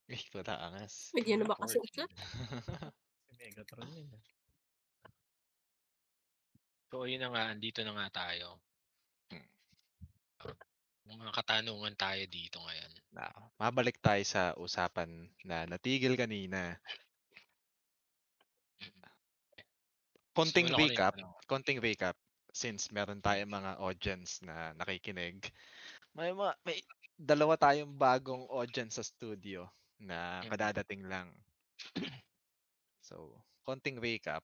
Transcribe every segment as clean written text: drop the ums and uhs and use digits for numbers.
Wala angas. Pwede na makasuot. Si Megatron yun. So, ayun na nga, andito na nga tayo. Mga katanungan tayo dito ngayon. Mabalik tayo sa usapan na natigil kanina. Konting Simulan ko na yung recap, tanong. since meron tayong mga audience na nakikinig. May dalawa tayong bagong audience sa studio na kadadating lang. So, konting recap.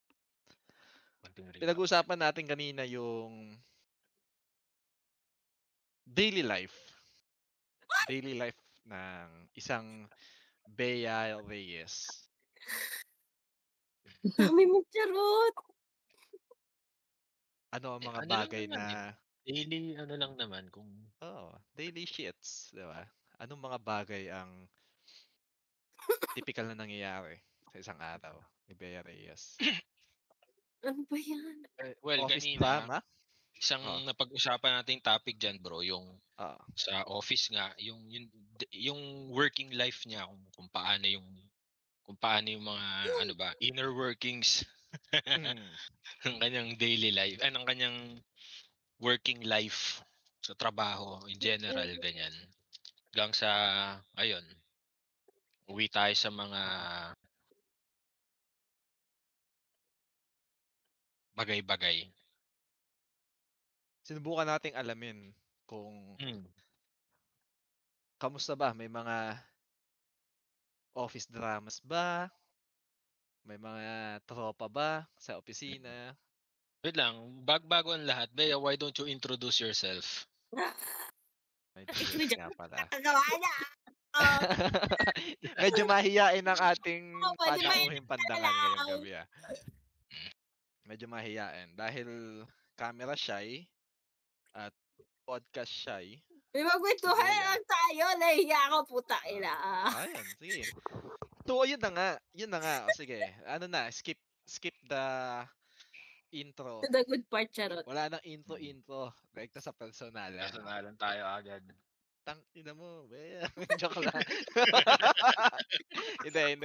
Pinag-usapan natin kanina yung daily life. Daily life ng isang Bea Reyes. Dami mong charot. Ano ang mga Ano lang bagay naman na daily ano lang naman kung daily shits, 'di ba? Anong mga bagay ang typical na nangyayari sa isang araw ni Bea Reyes? Ano ba yan? Well, Office kanina drama? isang napag-usapan nating topic diyan, bro, yung Oo. sa office nga, yung working life niya kung paano yung mga ano ba, inner workings ng kanyang daily life, ng kanyang working life sa trabaho in general, ganyan. Hanggang sa ayun, uwi tayo sa mga bagay-bagay. Sinubukan nating alamin kung kamusta ba, may mga office dramas ba? May mga tropa ba sa opisina? Wait lang, bago ang lahat, Bea, why don't you introduce yourself? May 2 years nga pala. Nakagawa na. Medyo mahiyain ang ating Pwede panauhing pandangal ngayong lang. gabi. Medyo mahiyain dahil camera shy at podcast shy. May magkwentuhan lang tayo. Nahiya ako, puta ina. Ayan, sige. So, yun na nga. O, sige, ano na, skip the intro. The good part, charot. Wala nang intro. Direkta sa personalan. Personalan tayo agad. Tangina mo, Bea. Joke lang. Hindi.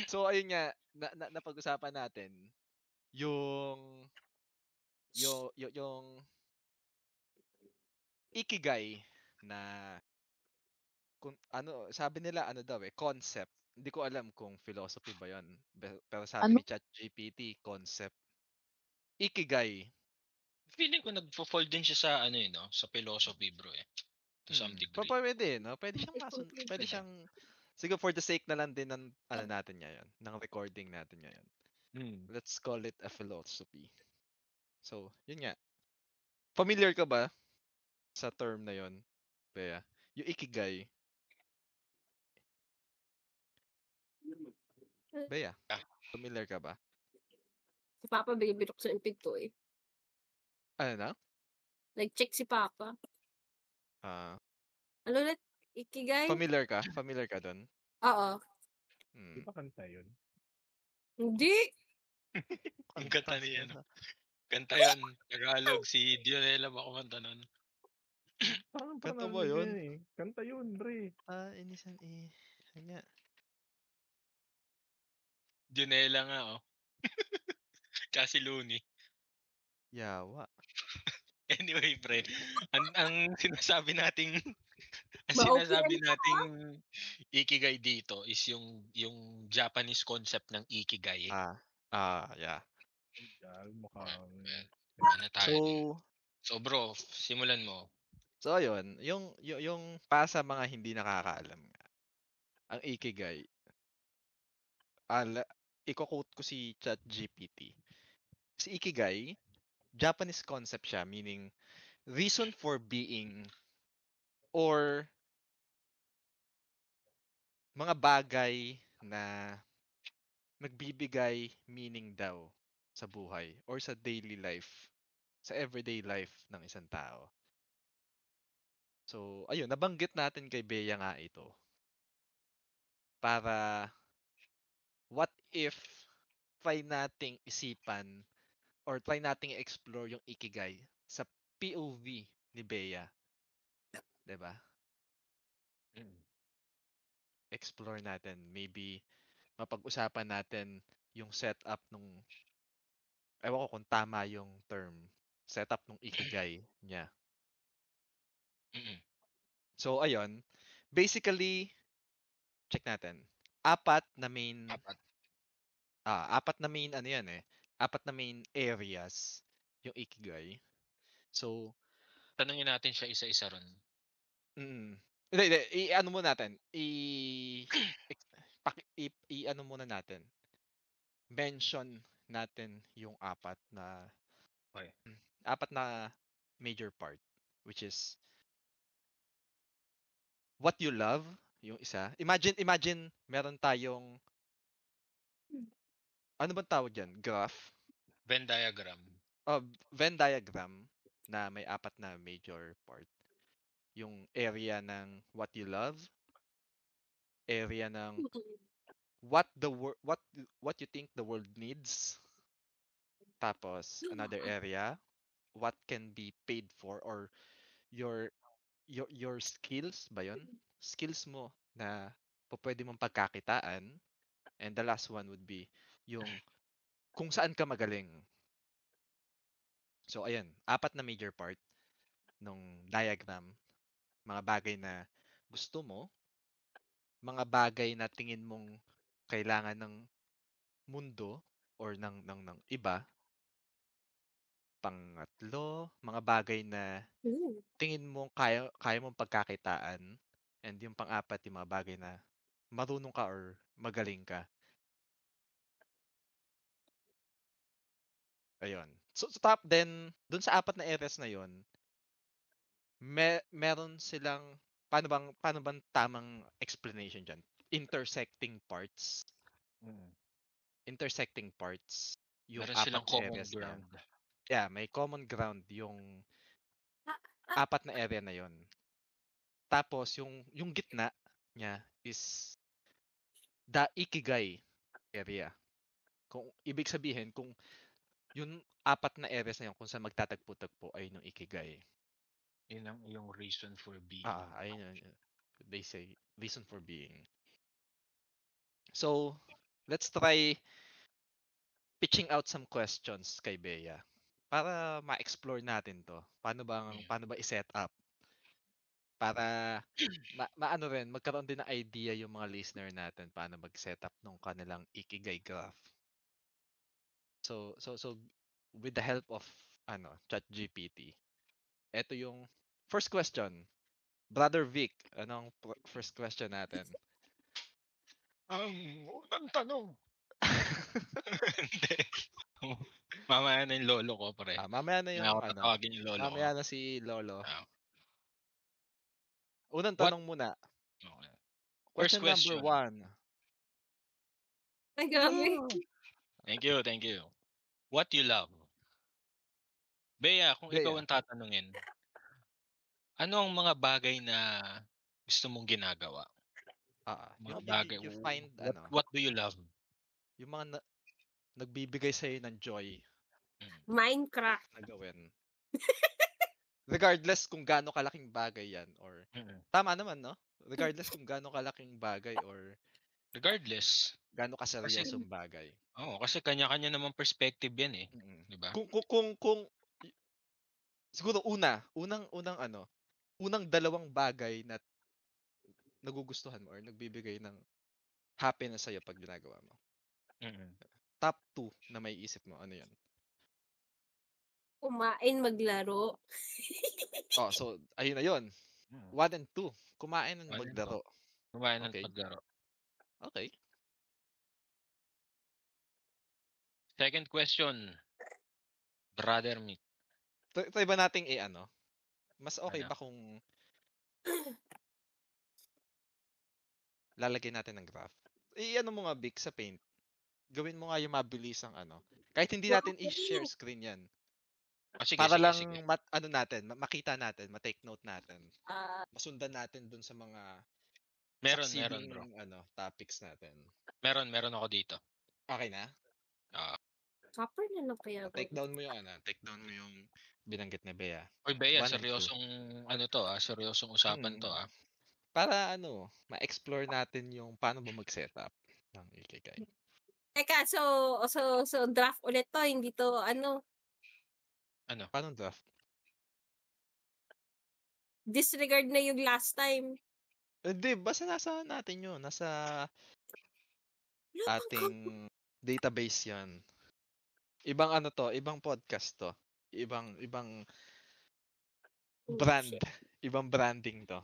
So, ayun nga, napag-usapan natin yung ikigai na kung ano, sabi nila ano daw concept. Hindi ko alam kung philosophy ba 'yon. Pero sabi ni ChatGPT, concept. Ikigai. Feeling ko nagfo-fall din siya sa ano no, sa philosophy, bro to some degree. Pwede, no? Pwede siyang siguro for the sake na lang din ng ano natin ngayon, ng recording natin ngayon. Let's call it a philosophy. So, yun nga. Familiar ka ba sa term na 'yon, Bea? Yung ikigai. Bea, familiar ka ba? Si Papa binuksan yung pinto eh. Ano na? Nag-check si Papa. Ano ulit? Ikigai? Familiar ka doon? Oo. Di ba kanta yun? Hindi. Ang kanta niya, no? Kanta yun, Tagalog, si Dionela ba kumanta nun? Kanta mo yun? Kanta yun, bre. Inisan nga. Dionela nga, Tsaka si Looney. Yawa. Anyway, pre, ang sinasabi nating ikigai dito is yung Japanese concept ng ikigai. Yeah. So bro, simulan mo. So ayun, yung para sa mga hindi nakakaalam nga. Ang ikigai. Iko-quote ko si ChatGPT. Si ikigai, Japanese concept siya, meaning reason for being or mga bagay na nagbibigay meaning daw sa buhay or sa daily life, sa everyday life ng isang tao. So, ayun, nabanggit natin kay Bea nga ito. Para what if try nating isipan or try nating explore yung ikigai sa POV ni Bea. 'Di ba? explore natin. Maybe mapag-usapan natin yung setup nung, ewan ko kung tama yung term, setup nung ikigai niya. Mm. So, ayun. Basically, check natin. Apat na main, Apat. apat na main ano yan eh. Apat na main areas yung ikigai. So, Tanungin natin siya isa-isa ron. Hindi. I-ano muna natin. I-ano muna natin. Mention natin yung apat na Okay. apat na major part, which is what you love, yung isa. Imagine meron tayong ano bang tawag diyan? Graph. Venn diagram. Venn diagram na may apat na major part. Yung area ng what you love, area ng what you think the world needs. Tapos another area, what can be paid for, or your your skills ba 'yon? Skills mo na pwede mong pagkakitaan. And the last one would be yung kung saan ka magaling. So ayan, apat na major part nung diagram, mga bagay na gusto mo, mga bagay na tingin mong kailangan ng mundo or ng iba. Pangatlo, mga bagay na tingin mo kaya mong pagkakitaan. And yung pang-apat, yung mga bagay na marunong ka or magaling ka. Ayun. So top then, dun sa apat na areas na yon, meron silang paano bang tamang explanation diyan? Intersecting parts. Intersecting parts yung Meron apat silang na common areas na yan. ground. Yeah, may common ground yung apat na area na yon. Tapos yung gitna niya is the ikigai area. Kung ibig sabihin, kung yung apat na areas na yun, kung saan magtatagpo-tagpo ay yung ikigai. Yun ang yung reason for being. Ayun yun. They say reason for being. So, let's try pitching out some questions kay Bea para ma-explore natin to. Paano ba i-set up? Para maano rin, magkaroon din ng idea yung mga listener natin paano mag-set up nung kanilang ikigai graph. So with the help of ChatGPT, ito yung first question. Brother Vic, anong first question natin? Unang tanong. Hindi. Mamaya na yung lolo ko, pre. Mamaya na yung tatawagin yung lolo mamaya ko. na si Lolo. Unang What? tanong muna. Okay. Question number 1. Ay, grabe. Thank you. What you love? Bea, kung ikaw ang tatanungin, ano ang mga bagay na gusto mong ginagawa? Mga bagay. You find what do you love? Yung mga nagbibigay sa'yo ng joy. Minecraft. Na gawin. Regardless kung gaano kalaking bagay yan or tama naman, no? Regardless kung gaano kalaking bagay or regardless gaano kaseryosong bagay. Kasi kanya-kanya naman perspective yan eh. Di ba? Kung siguro unang dalawang bagay na nagugustuhan mo or nagbibigay ng happiness sa'yo pag ginagawa mo. Top 2 na may isip mo, ano yan? Kumain, maglaro. So ayun na yun. 1 and 2. Kumain and maglaro. Kumain and maglaro. Okay. Second question. Brother Mick. Try ba nating mas okay ba kung lalagay natin ng graph? Mo nga, Vic, sa Paint. Gawin mo nga yung mabilisang kahit hindi natin i-share screen yan. Para lang makita natin, ma-take note natin. Masundan natin dun sa mga meron bro. Topics natin. Meron ako dito. Okay na? Copper na lang kaya. Take down mo yung binanggit ni Bea. Oy, Bea, seryosong seryosong usapan to Para ma-explore natin yung paano ba mag-setup ng Ikigai. Teka, so draft ulit to, hindi to Ano? Paano draft? Disregard na yung last time. Hindi, basta nasa natin yun. Nasa ating database yan. Ibang ibang podcast to. Ibang brand. Ibang branding to.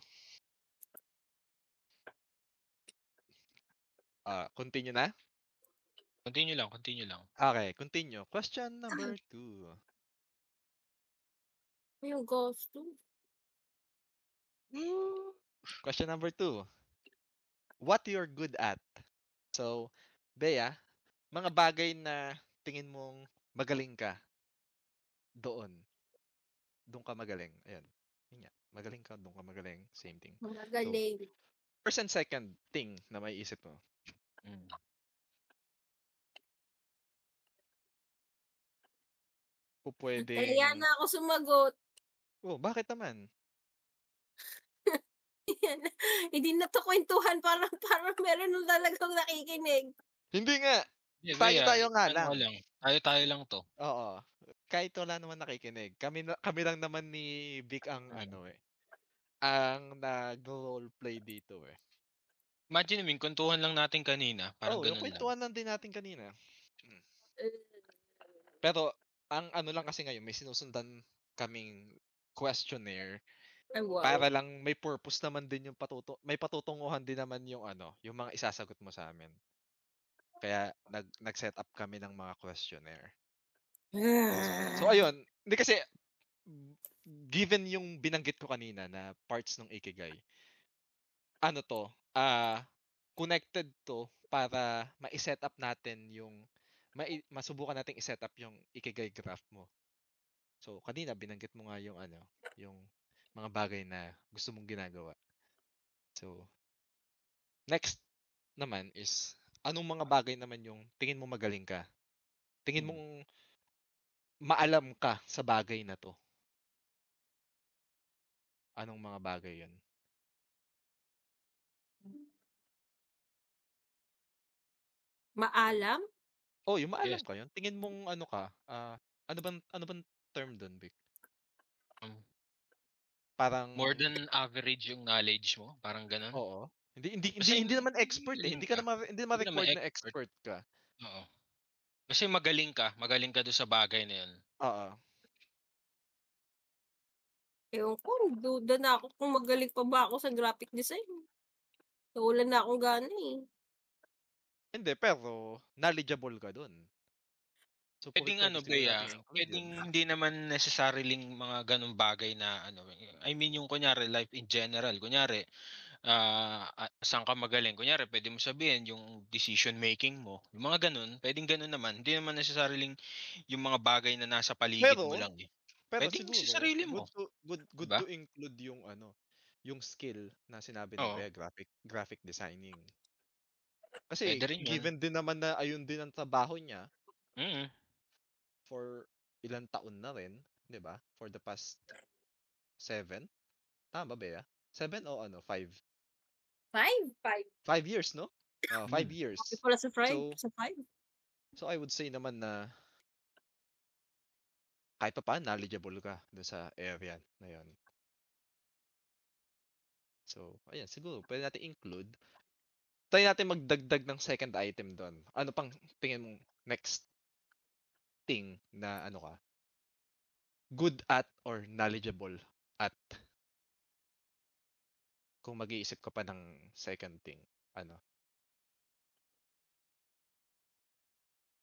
Continue na? Continue lang. Okay, continue. Question number 2. Yung ghost to. Question number 2. What you're good at? So, Bea, mga bagay na tingin mong magaling ka doon. Doon ka magaling. Ayan. Yun nga. Magaling ka, doon ka magaling. Same thing. Magaling. First and second thing na may isip mo. Pwedeng... Kaya na ako sumagot. bakit naman? Hindi na to kwentuhan, parang meron nung talagang nakikinig. Hindi nga. Tayo nga lang. Tayo lang to. Oo. Kahit wala naman nakikinig. Kami lang naman ni Vic ang ang nag-roleplay dito eh. Imagine mo, kwentuhan lang natin kanina. Parang ganun yung kwentuhan lang din natin kanina. Pero, ang lang kasi ngayon, may sinusundan kaming questionnaire. Ay, wow. Para lang may purpose naman din yung may patutunguhan din naman yung yung mga isasagot mo sa amin. Kaya nag-set up kami ng mga questionnaire. So ayun, hindi kasi given yung binanggit ko kanina na parts ng Ikigai. Connected to para ma-set up natin yung masubukan nating i-set up yung Ikigai graph mo. So kanina binanggit mo nga yung yung mga bagay na gusto mong ginagawa. So next naman is anong mga bagay naman yung tingin mo magaling ka? Tingin mong maalam ka sa bagay na to? Anong mga bagay yun? Maalam? Yung maalam ka yun. Tingin mong ano bang term doon, Vic? Parang more than average yung knowledge mo, parang ganun. Oo. Hindi naman expert eh. Hindi naman record na expert ka. Oo. Kasi magaling ka doon sa bagay na yun. Oo. Ewan ko, duda na ako kung magaling pa ba ako sa graphic design. Wala na akong gana eh. Hindi, pero knowledgeable ka doon. So, pwedeng pwedeng hindi naman necessarily mga ganung bagay na I mean yung kunyari life in general. Kunyari, saan ka magaling? Kunyari, pwede mo sabihin yung decision making mo. Yung mga ganun, pwedeng ganun naman. Hindi naman necessarily yung mga bagay na nasa paligid mo lang eh. Pero pwedeng siguro, sa sarili mo. good Diba? to include yung skill na sinabi ni Bea, graphic designing. Kasi given din naman na ayun din ang trabaho niya. For ilang taon na rin, 'di ba? For the past 7. Tama ba, Bea? 7 o 5? 5 years, no? 5 years. Okay pala sa 5. So I would say naman na kahit pa paano knowledgeable ka doon sa area na 'yon. So, ayan, siguro pwede natin include. Try natin magdagdag ng second item doon. Ano pang tingin mong next thing na ka? Good at or knowledgeable at? Kung mag-iisip ka pa ng second thing, ano?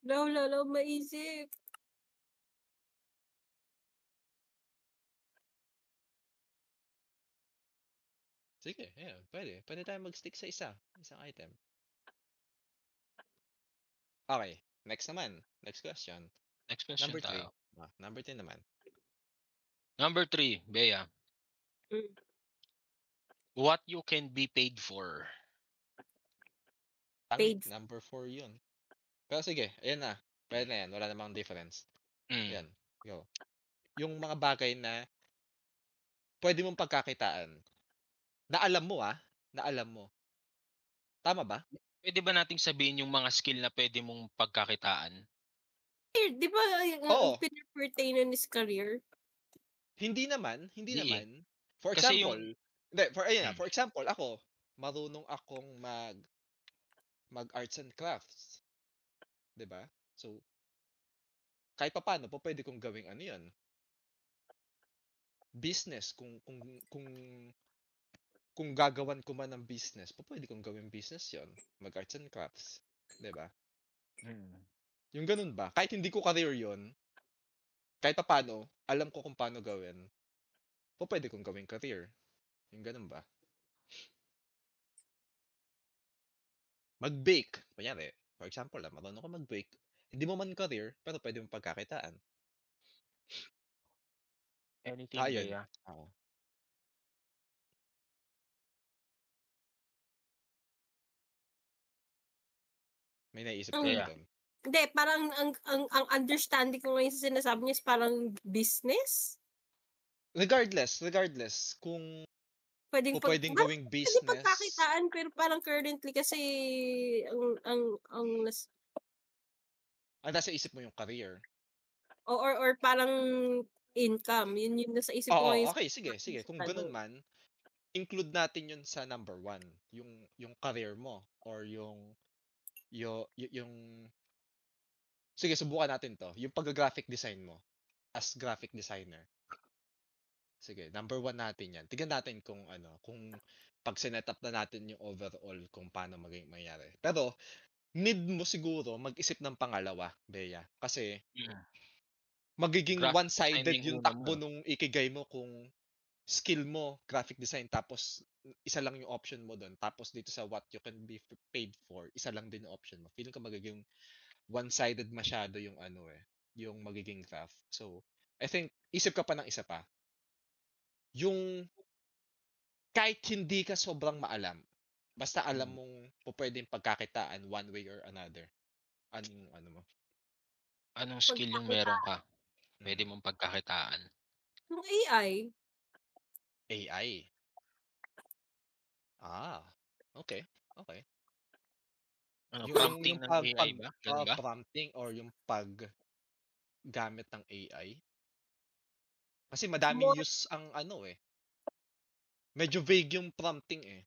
Wala maisip. Sige, yeah, pwede. Pwede tayo mag-stick sa isang item. Okay, next naman. Next question. Number 3. Number 3 naman. Number 3, Bea. What you can be paid for. Number 4 yun. Pero sige, ayan na. Pwede na yan. Wala namang difference. Yan. Go. Yung mga bagay na pwede mong pagkakitaan. Na alam mo na alam mo. Tama ba? Pwede ba nating sabihin yung mga skill na pwede mong pagkakitaan? Di ba ang Oo. pinag-pertain nun is career? Hindi naman. Hindi eh. For Kasi example, for example, ako, marunong akong mag-arts and crafts. 'Di ba? So, kahit papaano po pwede kong gawing ano 'yun. Business kung gagawan ko man ng business, pwede kong gawing business 'yon, mag-arts and crafts, 'di ba? Yung ganun ba? Kahit hindi ko career 'yon, kahit papaano, alam ko kung paano gawin, pwede kong gawing career. Yung ganun ba? Mag-bake, kunyari, for example, marunong ako mag-bake, hindi mo man career, pero pwede mong pagkakitaan. Anything, Ayun. Bea. Oo. May naisip ka ba doon? Hindi, parang ang understanding ko ngayon sa sinasabi niya is parang business. Regardless, kung pwedeng gawing business. Pwede pagkakitaan, pero parang currently kasi ang nasa isip mo yung career. Or parang income. Yun yung nasa isip ko ngayon. Okay, sige. Kung ganun man, include natin yun sa number 1. Yung career mo or yung sige, subukan natin to. Yung pag-graphic design mo as graphic designer. Sige, number 1 natin yan. Tignan natin kung pag sinet up na natin yung overall kung paano mangyari. Pero, need mo siguro mag-isip ng pangalawa, Bea. Kasi, magiging one-sided yung takbo nung ikigay mo kung skill mo, graphic design, tapos isa lang yung option mo doon. Tapos dito sa what you can be paid for, isa lang din yung option mo. Feeling ko magiging one-sided masyado yung yung magiging graph. So, I think, isip ka pa ng isa pa. Yung kahit hindi ka sobrang maalam, basta alam mong pwedeng pagkakitaan one way or another. Ano mo? Anong skill yung meron ka? Pwede mong pagkakitaan. Yung AI. AI. Okay. Prompting ng AI ba? Ganun ba? Prompting or yung paggamit ng AI. Kasi madaming use ang medyo vague yung prompting eh.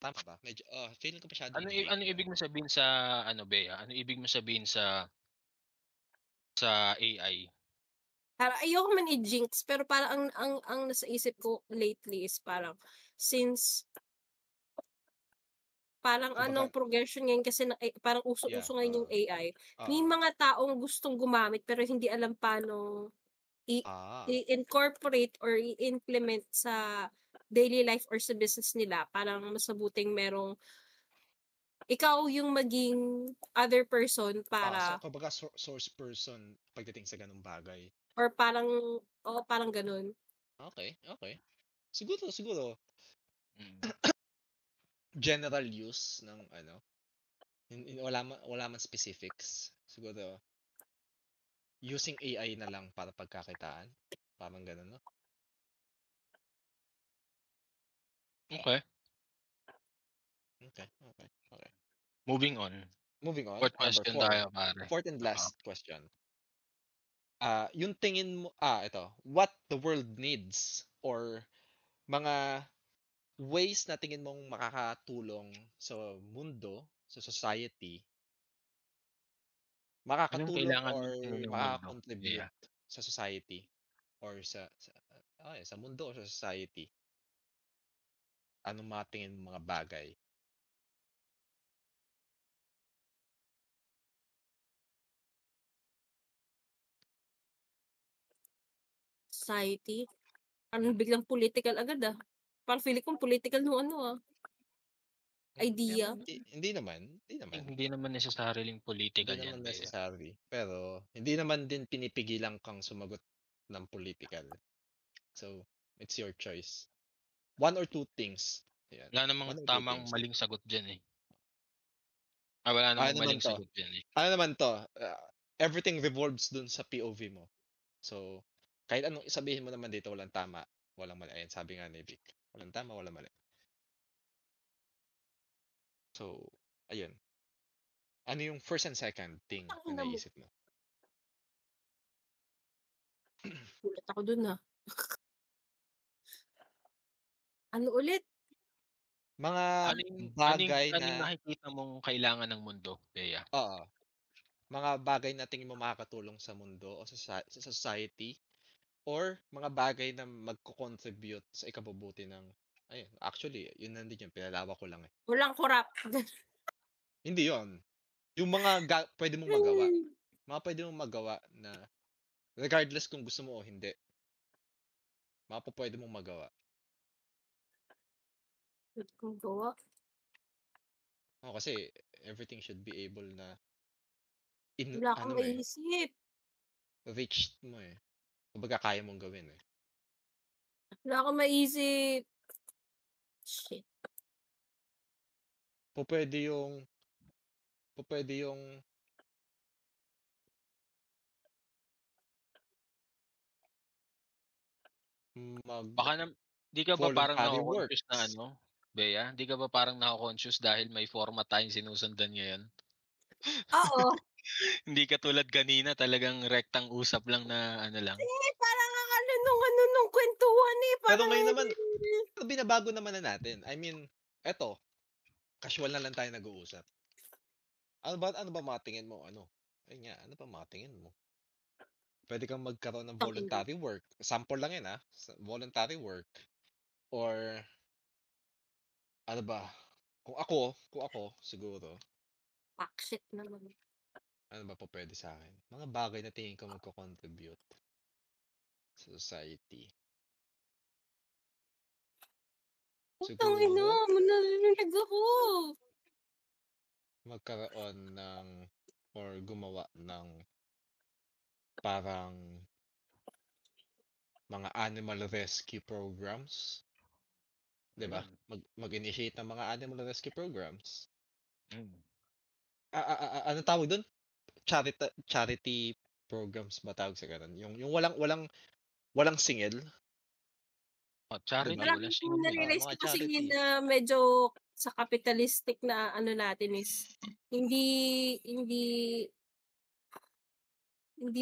Tama ba? Medyo, feeling ko masyadong vague. Ano ibig mo sabihin sa Bea? Ano ibig mo sabihin sa AI? Ayoko man i-jinx, pero parang ang nasa isip ko lately is parang since parang anong progression ngayon kasi parang uso-uso ngayon yung AI. May mga taong gustong gumamit pero hindi alam paano i-incorporate or i-implement sa daily life or sa business nila. Parang masabuting merong ikaw yung maging other person para so kumbaga source person pagdating sa ganung bagay. Or parang ganun. Okay. Siguro. General use ng wala man specifics. Siguro using AI na lang para pagkakitaan. Parang ganun, no? Okay. Moving on. Fourth question tayo, pare. Fourth and last question. Yung tingin mo, ito. What the world needs or mga ways na tingin mong makakatulong sa mundo, sa society, makakatulong or makaka-contribute sa society or sa mundo o sa society. Anong mga tingin mo mga bagay? Society? Parang biglang political agad Parang feeling ko political nung idea. Hindi naman. Hindi naman necessarily political Hindi yan. naman necessary. Pero, hindi naman din pinipigilan kang sumagot ng political. So, it's your choice. One or two things. Yan. Wala namang tamang maling sagot dyan eh. Wala namang maling sagot dyan eh. Ano naman to? Everything revolves dun sa POV mo. So, kahit anong sabihin mo naman dito, walang tama, walang mali. Ayan, sabi nga ni Vic. Walang tama, walang mali. So, ayun. Ano yung first and second thing na Tangina mo. naisip mo? Gulat ako dun Ano ulit? Mga Ano bagay yung na, nakikita mong kailangan ng mundo, Bea? oo, mga bagay na tingin mo makakatulong sa mundo o sa society, or mga bagay na magko-contribute sa ikabubuti ng, ayun, actually, yun nandun yun, pinalawak ko lang eh. Walang kurap. Hindi yon. Yung mga pwede mong magawa. Mga pwede mong magawa na regardless kung gusto mo o hindi. Mga pwede mong magawa. Ba't kong gawa? Kasi everything should be able na Wala akong maisip. reach mo eh. Kumbaga kaya mong gawin eh. Wala akong maisip. Shit. Pwede yung Baka di ka ba parang voluntary nako-conscious na works. Bea? Di ka ba parang nako-conscious dahil may format tayong sinusundan ngayon? Oo. Hindi ka tulad kanina, talagang rektang usap lang na ano lang. Parang ang nung kwentuhan eh. Pero ngayon naman, binabago naman na natin. I mean, eto, casual na lang tayo nag-uusap. Ano ba mga tingin mo? Ano ba mga tingin mo? Pwede kang magkaroon ng voluntary work. Sample lang yan voluntary work. Or, ano ba? Kung ako, siguro. Shit naman. Ano ba po pwede sa akin? Mga bagay na tingin ko magko-contribute sa society. Putang ina, narinig ako. Magkaroon ng or gumawa ng parang mga animal rescue programs. 'Di ba? Mag-initiate ng mga animal rescue programs. Ano tawag doon? Charity programs ba tawag sa ganun? Yung walang singil. Charity, Diba? wala singil. Nare-realize mga ko kasi charity. na medyo sa capitalistic na ano natin is hindi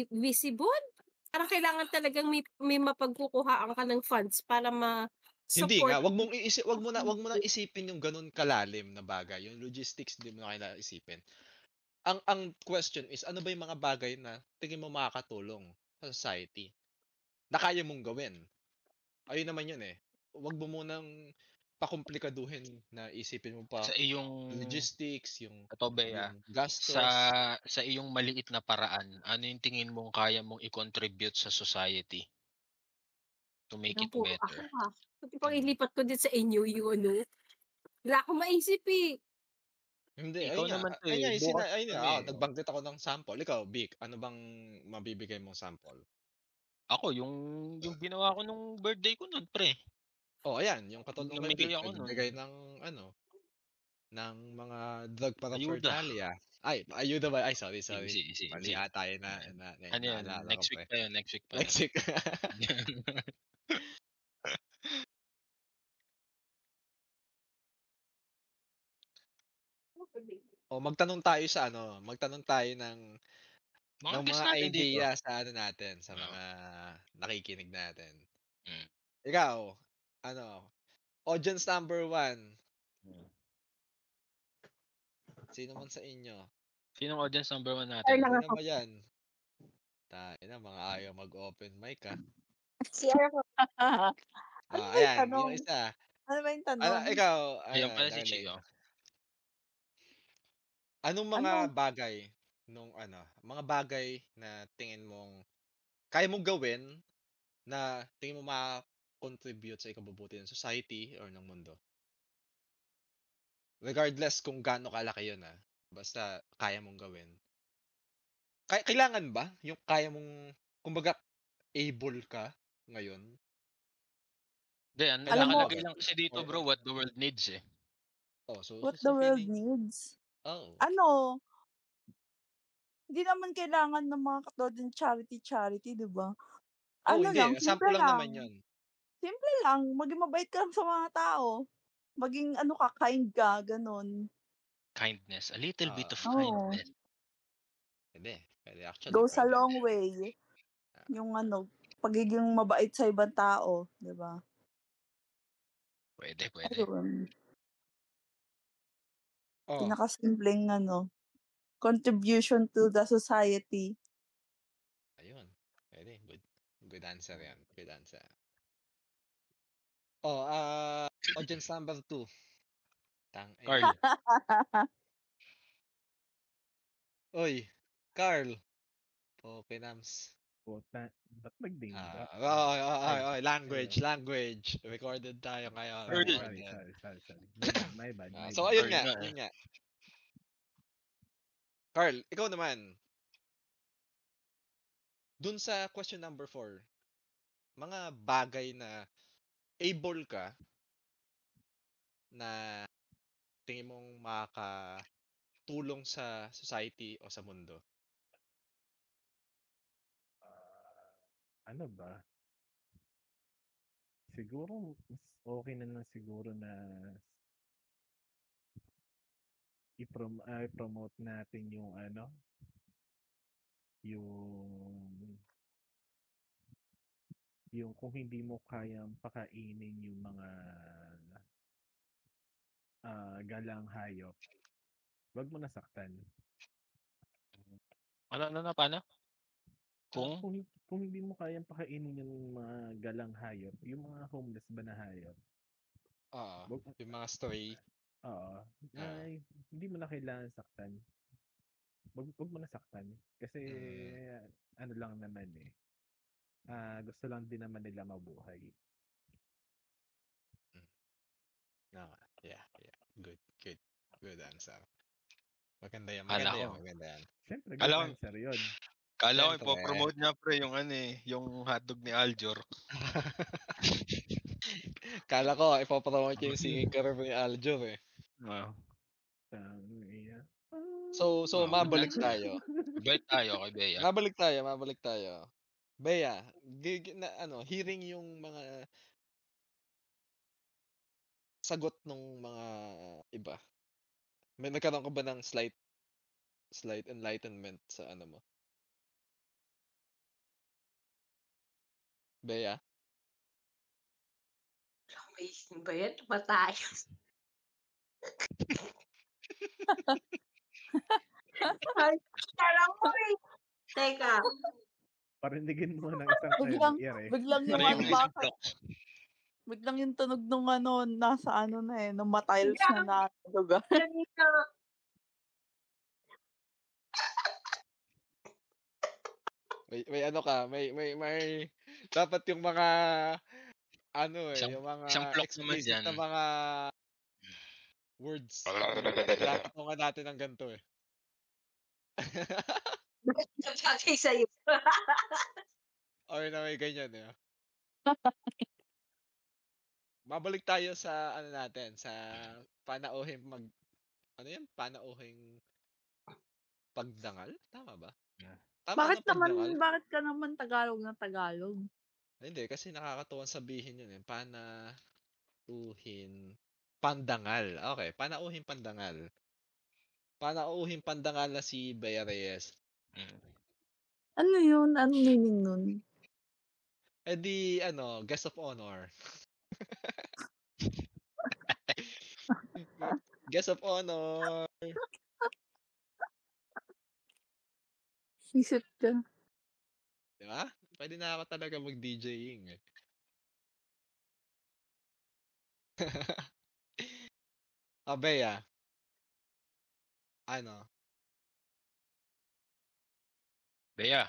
visible. Parang kailangan talagang may mapagkukuhaan ka ng funds para Hindi ma-support. nga, wag mo nang isipin yung ganun kalalim na bagay. Yung logistics hindi mo na kailangan isipin. Ang question is, ano ba yung mga bagay na tingin mo makakatulong sa society na kaya mong gawin? Ayun naman yun eh. Wag mo munang pakomplikaduhin na isipin mo pa Sa iyong logistics, yung Bea, gastos. sa iyong maliit na paraan, ano yung tingin mong kaya mong i-contribute sa society to make it better? Pati pang ilipat ko din sa inyo yung ano. Wala akong maisip eh. Hindi, Ikaw ayun naman nga. Ayun nga, kami. nagbanggit ako ng sample. Ikaw, Vic, ano bang mabibigay mong sample? Ako, yung ginawa ko nung birthday ko nun, pre. Ayan, yung katulad ng Namigay Vic, ako nun. nagbigay ng ng mga drug Ayuda. Ay, ayuda ba? Ay, sorry. Easy. Mali ata yun na Ano yan? naalala Next ko week pa. pa yun. Next week. Magtanong tayo ng mga idea dito sa natin, sa mga nakikinig natin. Ikaw, audience number 1. Sino man sa inyo? Sinong audience number 1 natin? Sino ba yan? Mga ayaw mag-open mic CR ko. ayan, yung isa. Ano ba yung tanong? Ikaw, Ayun pala si darling. Chio. Anong mga bagay mga bagay na tingin mong kaya mong gawin na tingin mo ma-contribute sa ikabubuti ng society or ng mundo? Regardless kung gaano kalaki yun basta kaya mong gawin. Kailangan ba yung kaya mong, kumbaga, able ka ngayon? Hindi, nakalagay lang kasi dito, bro, what the world needs eh. So what the world needs? Hindi naman kailangan ng mga katulad ng charity, di ba? Hindi. Sample lang naman yun. Simple lang, maging mabait ka lang sa mga tao. Maging ano ka, kind ka, ganun. Kindness. A little bit of Oo. kindness. Pwede actually. Goes a Pwede. long way. Yung ano, pagiging mabait sa ibang tao, di ba? Pwede. Ayun. Oh, Pinakasimpleng ano, contribution to the society. ayun. Pwede. Good answer yan. Good answer. Oh, audience number 2. Carl. Oy, Carl. Okay, Nams. Puta, ba't nag-name drop? Language. Recorded tayo ngayon. Sorry. My bad. So, ayun nga. Carl, ikaw naman. Dun sa question number 4, mga bagay na able ka na tingin mong makakatulong sa society o sa mundo. Ano ba? Siguro, okay na lang siguro na i-promote natin yung ano, yung kung hindi mo kayang pakainin yung mga galang hayop, wag mo nasaktan. Paano? Kung hindi mo kayang pakainin yung mga galang hayop, yung mga homeless ba na hayop? Yung mga stray. Hindi mo na kailangan saktan. Wag mo na saktan. Kasi ano lang naman gusto lang din naman nila mabuhay. Yeah. Good answer. Maganda yan. Siyempre, good answer yun. Kala ko ipopromote niya pre yung yung hotdog ni Aljor. Kala ko ipopromote yung singing career ni Aljor So mabalik tayo. Bait tayo kay Bea. Mabalik tayo. Bea, hearing yung mga sagot ng mga iba. May nagkaroon ka ba ng slight enlightenment sa ano mo? Bea? Amazing ba yan? Matay. Alam mo Teka. Parindigin mo ng isang Biglang yung biglang yung tunog nung nasa nung matiles na natuga. May ano ka, may dapat yung mga yung mga explicit na mga words. Dapat mo nga natin ng ganito Bagay sa'yo. Or na may ganyan Mabalik tayo sa natin, sa panauhing panauhing pagdangal? Tama ba? Bakit ka naman Tagalog na Tagalog? Hindi, kasi nakakatuwang sabihin yun panauhin pandangal. Okay, panauhin pandangal. Panauhin pandangal na si Bea Reyes. Ano yun? Anong meaning nun? Guest of honor. Guest of honor. Isip ka. Diba? Pwede na ako talaga mag-DJing Bea. Bea.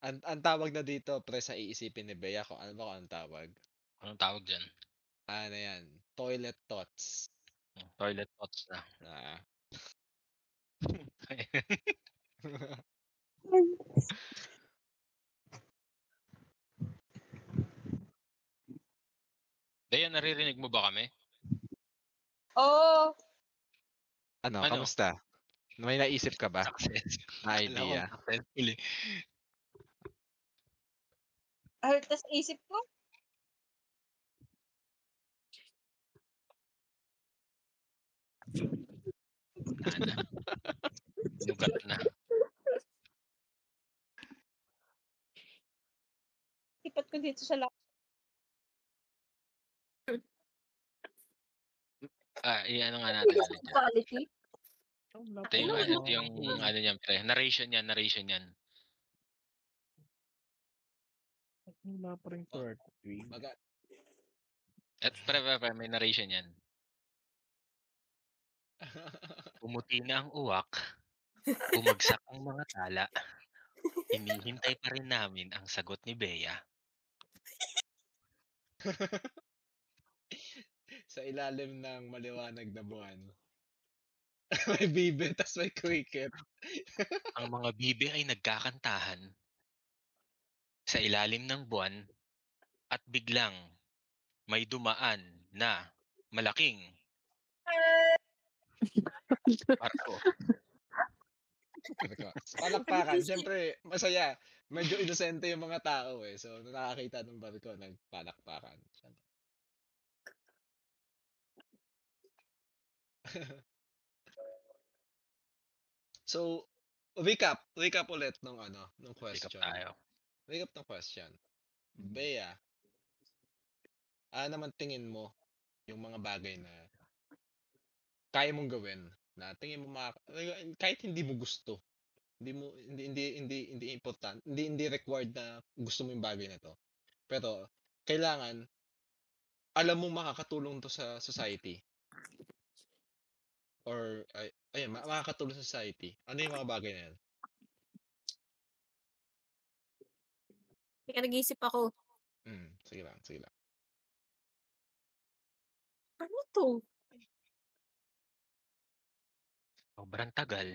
Ang tawag na dito, pre, sa iisipin ni Bea kung anong tawag. Anong tawag dyan? Ano yan? Toilet thoughts. Toilet thoughts na. Bea, naririnig mo ba kami? Oo. Kamusta? May naisip ka ba? Success. Na idea? Tas isip ko, Ana. Nugat na. Sipat ko dito sa laptop. Ano nga natin ulit yan. Quality. Ito yung ano niyan, pre. Narration yan. Wala pa rin for tweet. At pre, may narration yan. Pumuti na ang uwak. Bumagsak ang mga tala. Hinihintay pa rin namin ang sagot ni Bea. Sa ilalim ng maliwanag na buwan. May bibe, tas may cricket. Ang mga bibe ay nagkakantahan sa ilalim ng buwan at biglang may dumaan na malaking barko. Palakpakan. Siyempre, masaya. Medyo inosente yung mga tao eh. So, nung nakakita ng barko, nagpalakpakan. So, recap ulit nung question. Recap ng question. Bea, naman tingin mo yung mga bagay na kaya mong gawin na tingin mo kahit hindi mo gusto, hindi important, hindi required na gusto mo yung bagay na to. Pero kailangan alam mo makakatulong to sa society. Or makakatulong sa society. Ano yung mga bagay na yan? Teka, nag-iisip ako. Sige lang. Ano to? Sobrang tagal.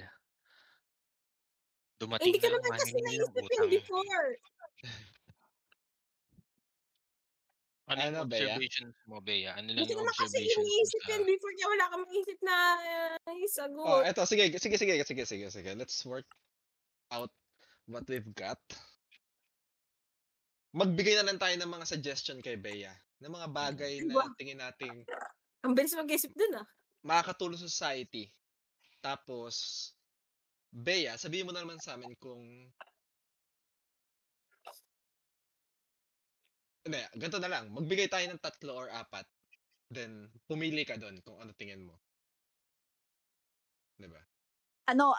Hindi Dumating ka na ang naman kasi maningil ng naisip yun utang. before. Ano yung observations mo, Bea? Ano lang Hindi yung naman kasi observations mo iniisip sa... yun before kaya wala kang maisip na sagot. Oh, eto, sige. Let's work out what we've got. Magbigay na lang tayo ng mga suggestion kay Bea. Ng mga bagay na tingin nating ang bilis mag-isip dun makakatulong sa society. Tapos, Bea, sabihin mo na naman sa amin kung hindi, ganito na lang. Magbigay tayo ng 3 or 4. Then, pumili ka doon kung ano tingin mo. Diba? Ano?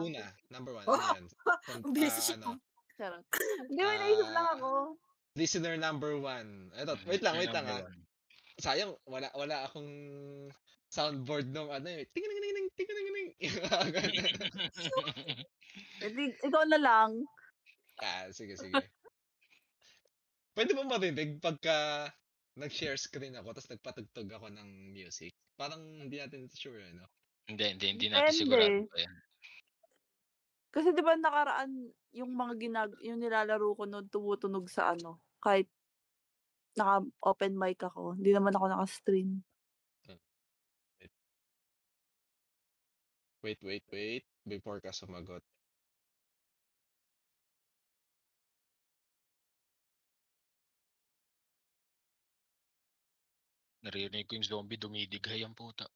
Una, number 1, ano yan? Ang bilis siya. Charot. Hindi, may naisip lang ako. Listener number 1. Eto, wait lang ha. Sayang, wala akong soundboard nung ting. Ikaw na lang. Sige. Pwede mo marinig pagka nag-share screen ako tapos nagpatugtog ako ng music? Parang hindi natin sure, no? Hindi natin sigurado pa yan. Kasi 'di ba nakaraan yung mga yung nilalaro ko noon tumutunog sa kahit naka-open mic ako, hindi naman ako naka-stream. Wait before ka sumagot. Naririnig ko yung zombie dumidighay ang puta.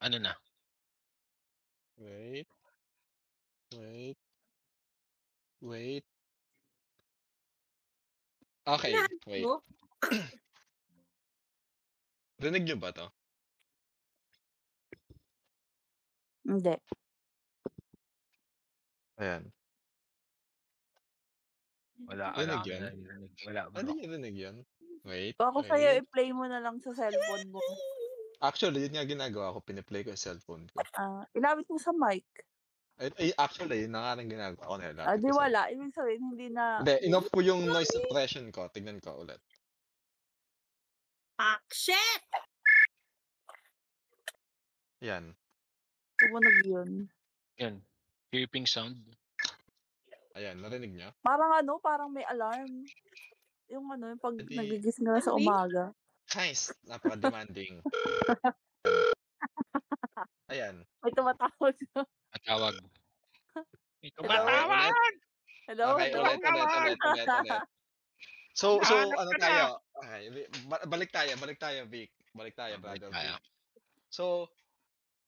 Ano na? Wait. Okay, wait. Rinig nyo ba to? Hindi. Ayan. Wala. Rinig yun? Wala, bro. Ano yung rinig yun? Wait. Ako sa'yo, i-play mo na lang sa cellphone mo. Actually, yun nga ginagawa ko. Piniplay ko yung cellphone ko. Ilapit mo sa mic. Actually, yun na nga rin ginagawa ko. Di wala. Ibig sabihin, hindi na... Hindi, inoff ko yung noise suppression ko. Tignan ko ulit. Shit! Yan. Tumunog yun. Yan. Creeping sound. Ayan, narinig niyo? Parang may alarm. Yung pag Edi nagigising ka na sa Really? umaga. Guys, napaka-demanding. Ayan. May tumatawag. Matawag. May Hello? Okay, ulit. tumatawag! Hello? Okay, Hello? ulit. So Nahanap ano ka na! tayo? Okay, balik tayo, Vic. Balik tayo, Balik brother tayo. Vic. So,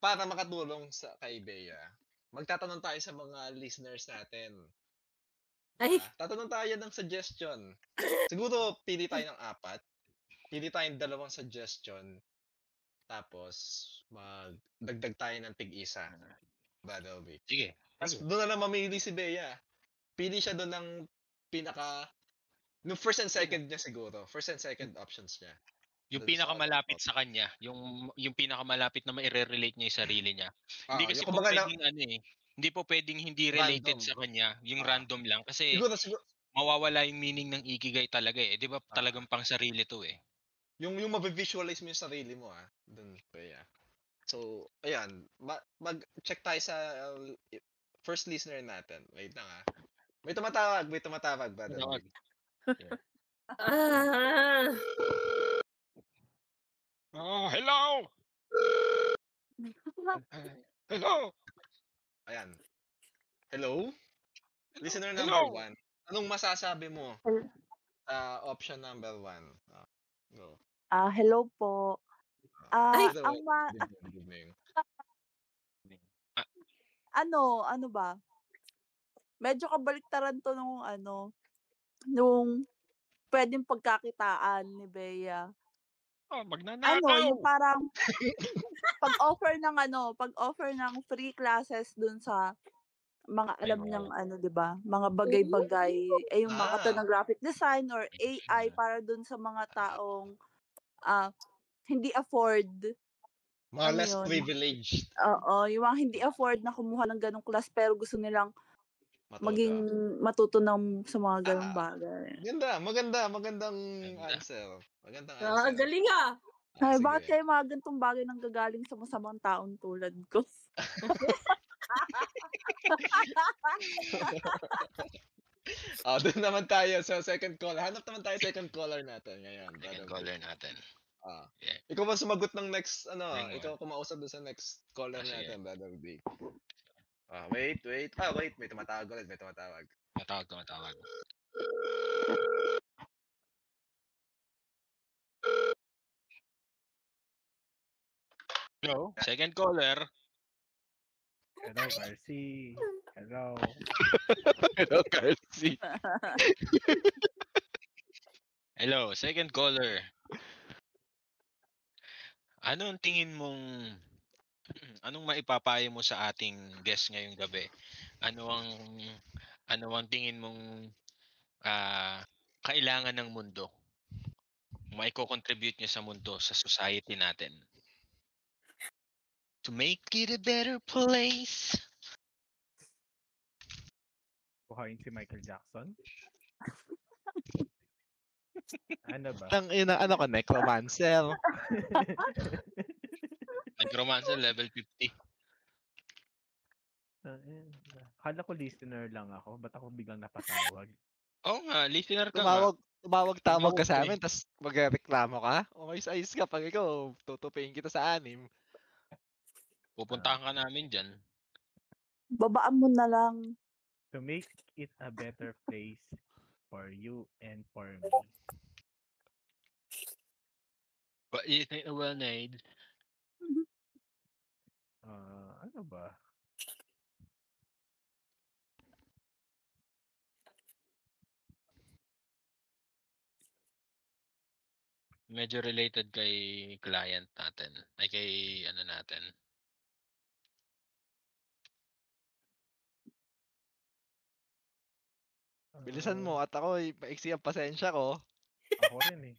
para makatulong kay Bea, magtatanong tayo sa mga listeners natin. Ay, Tatanong tayo ng suggestion. Siguro, pili tayo ng 4. Pili tayo ng 2 suggestion. Tapos, magdagdag tayo ng tig-isa. Brother Vic. Sige. Tapos, doon na mamili si Bea. Pili siya doon ng no first and second niya siguro. First and second options niya. Yung Doon sa pinakamalapit sa kanya, yung pinakamalapit na ma-relate niya yung sarili niya. Hindi kasi yung po kumbaga pwedeng hindi po pwedeng hindi related Random. sa kanya, yung random lang kasi siguro mawawala yung meaning ng ikigai talaga eh. 'Di ba talagang pang sarili to eh. yung ma-visualize mo yung sarili mo doon Bea. So, ayan, mag-check tayo sa first listener natin. Wait lang May tumatawag, brother. Tawag. ah, Oh, hello. Hello. Ayan. Hello? Listener number Hello. 1. Anong masasabi mo? Option number 1. Go. Hello po. Ay. Good evening. Ano ba? Medyo kabaliktaran to nung pwedeng pagkakitaan ni Bea. Oh, magnanakaw. Yung parang pag-offer ng free classes dun sa mga alam niyang 'di ba, mga bagay-bagay, yung mga katulad ng graphic design or AI para dun sa mga taong hindi afford. Mga less privileged. Oo, yung mga hindi afford na kumuha ng ganong class pero gusto nilang matuto sa mga ganong bagay. Magandang answer. Magandang answer. galing Ay, bakit kayo mga ganitong bagay nang gagaling sa masamang taong tulad ko? Doon naman tayo sa second caller. Hanap naman tayo second caller natin ngayon. Second caller natin. Yeah. Ikaw ba sumagot ng next, ikaw kumausap doon sa next caller natin, brother B. Wait. May tumatawag ulit, Tumatawag. Hello, second caller. Hello, Garci. Hello. Hello, Garci. Hello, second caller. Anong maipapayo mo sa ating guest ngayong gabi? Ano ang tingin mong kailangan ng mundo? Maiko-contribute niya sa mundo, sa society natin. To make it a better place. Buhayin si Michael Jackson. Ano ba? Ano ka, necromancer? Necromancer level 50. Akala ko listener lang ako. Ba't ako biglang napatawag? Oo nga, listener ka Tumawag ka sa amin, tapos magreklamo ka? Ayos ka. Pag ikaw, tutupiin kita sa 6. Pupuntahan ka namin dyan. Babaan mo na lang. To make it a better place for you and for me. But you think well made? Ano ba? Medyo related kay client natin. Ay kay natin. Bilisan mo at ako, maiksi ang pasensya ko. Ako rin eh.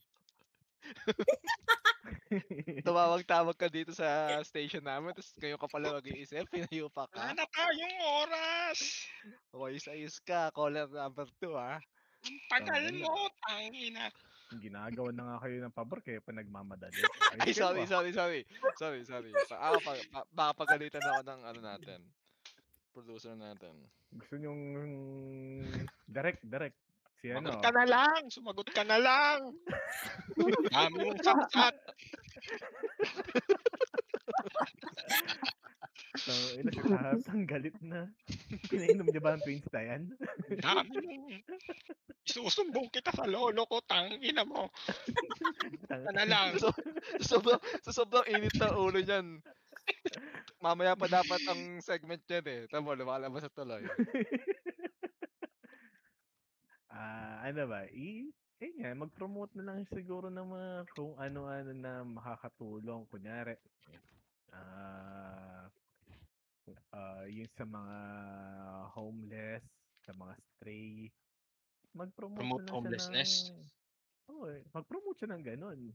Tumawag-tawag ka dito sa station namin, tapos ngayon ka pala mag-iisip, pinayo pa ka. Wala na tayong oras! Ayos ka, caller number 2 Ang tagal mo, tangina. Ginagawa na nga kayo ng pabor kaya pa nagmamadali. Ay, sorry. Baka pagalitan ako ng natin. producer natin. Gusto nyong direct. Si Sumagot ano? ka na lang! Sumagot ka na lang! Dami mong sapsat! So, si Tatang galit na. Pinainom niya ba ang Twins na yan? Dami mong... Isusumbong kita sa lolo ko, tangina mo. Ka na lang. Sa sobrang init na ulo niyan. Mamaya pa dapat ang segment niyan eh. Tama, lumalabas sa tuloy. Ano ba? Mag-promote na lang siguro ng mga kung ano-ano na makakatulong. Kunyari, yung sa mga homeless, sa mga stray, mag-promote Promote na lang homelessness. siya ng... mag-promote siya ng ganun.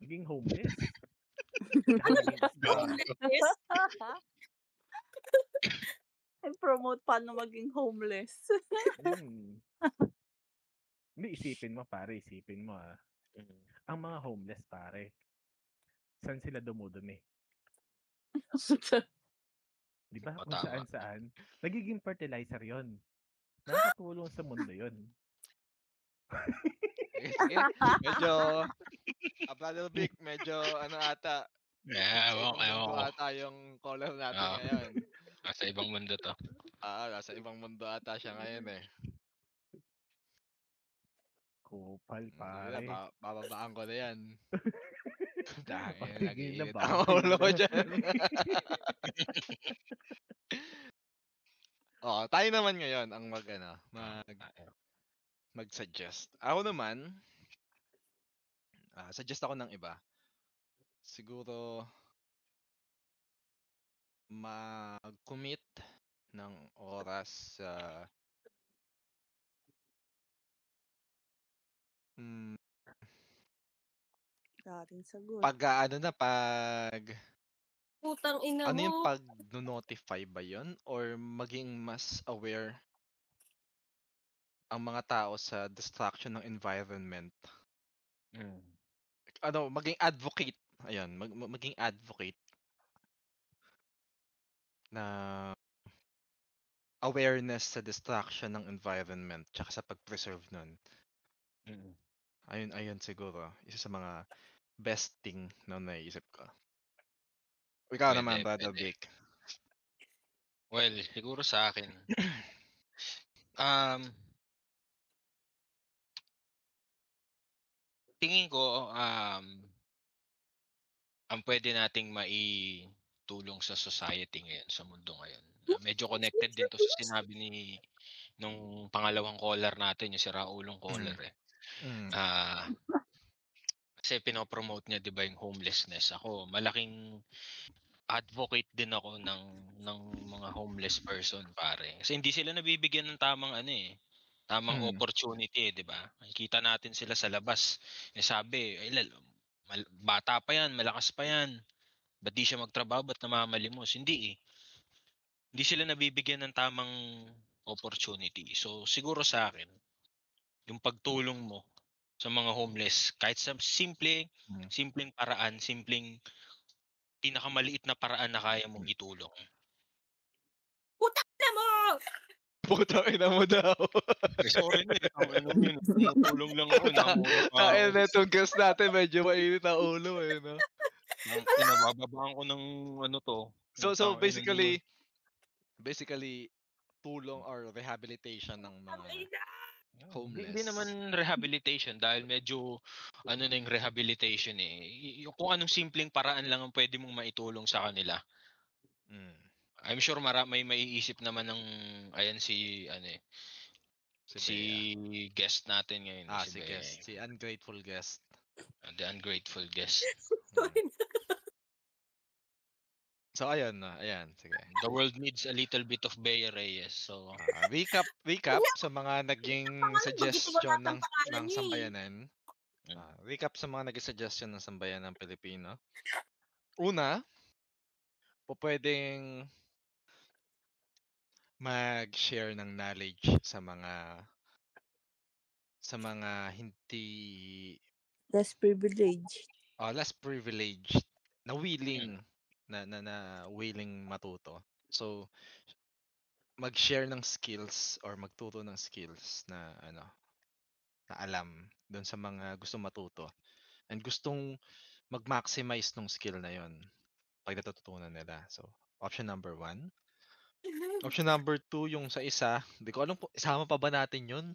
Maging homeless. Homeless? promote paano maging homeless. Hindi, isipin mo ang mga homeless pare, saan sila dumudumi? Di ba? Kung saan nagiging fertilizer yon. Nakakatulong sa mundo yon. Medyo Brother Vic, medyo ano ata. Ata yung caller natin ngayon. Nasa ibang mundo to. Nasa ibang mundo ata siya ngayon eh. Kupal pare. Bababaan ko na yan. Dahil Tigil na nag-iinit ba? ang ulo ko dyan. Tayo naman ngayon ang mag-suggest. Ako naman, suggest ako ng iba. Siguro, mag-commit ng oras sa Dating sagot. Putang ina mo. Ano yung pag-notify ba yun? Or maging mas aware ang mga tao sa destruction ng environment? Maging advocate. Ayun, maging advocate na awareness sa destruction ng environment tsaka sa pag-preserve nun. Ayun siguro. Isa sa mga best thing na naisip ko. Ikaw naman, Brother Vic. Well, siguro sa akin. Tingin ko, ang pwede nating maitulong sa society ngayon, sa mundo ngayon. Medyo connected din to sa sinabi nung pangalawang caller natin, yung si Raulong caller eh. Kasi pinopromote niya 'di ba yung homelessness. Ako, malaking advocate din ako ng mga homeless person pare. Kasi hindi sila nabibigyan ng tamang tamang opportunity, 'di ba? Nakikita natin sila sa labas. Sabi, bata pa 'yan, malakas pa 'yan. Ba't di siya magtrabaho? Ba't namamalimos? Hindi eh. Hindi sila nabibigyan ng tamang opportunity. So, siguro sa akin, yung pagtulong mo sa mga homeless, kahit sa simpleng paraan, simpleng pinakamaliit na paraan na kaya mong itulong. Putang ina mo! Putang ina mo daw. Sorry na eh. Tumutulong lang ako. Tayo na itong guest natin, medyo mainit ang ulo eh. No? Pinabababaan ko ng to. So basically, tulong or rehabilitation ng mga homeless. Hindi naman rehabilitation dahil medyo na yung rehabilitation eh. Kung anong simpleng paraan lang ang pwede mong maitulong sa kanila. I'm sure may maiisip naman ng si guest natin ngayon. Si ungrateful guest. The ungrateful guest. So ayan, sige. The world needs a little bit of Bea Reyes. So recap sa mga naging suggestion ng sambayanan. Recap sa mga naging suggestion ng sambayanan Pilipino. Una, pwedeng mag-share ng knowledge sa mga hindi less privileged. Less privileged na willing na willing matuto. So, mag-share ng skills or magturo ng skills na na alam doon sa mga gusto matuto and gustong mag-maximize ng skill na yon pag natututunan nila. So, option number 1. Option number 2, yung sa isa, hindi ko alam po, isama pa ba natin yun?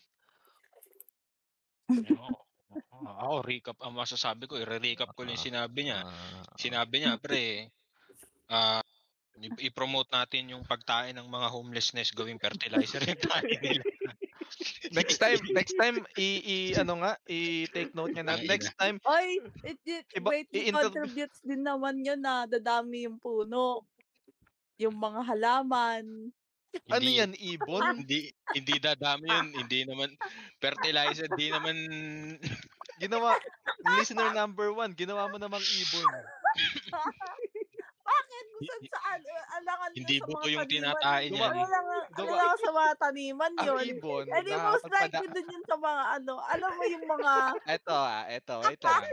Ako, recap ang masasabi ko. I-recap ko lang yung sinabi niya. Sinabi niya, pre, i-promote natin yung pagtain ng mga homelessness, gawing fertilizer yung tayo nila. Next time i-take note niya na next time. Ay, greatly contributes din naman yun na dadami yung puno. Yung mga halaman. Ano yan, ibon? Hindi dadami yun. Hindi naman fertilizer, hindi naman ginawa listener number 1, ginawa mo namang ibon. Bakit? Gusto saan? Alangan hindi sa buto mga yung taniman. tinatain niya. Ano lang sa mga taniman yun. Ang ibon. Hindi most likely din yun sa mga alam mo yung mga... Ito, wait lang.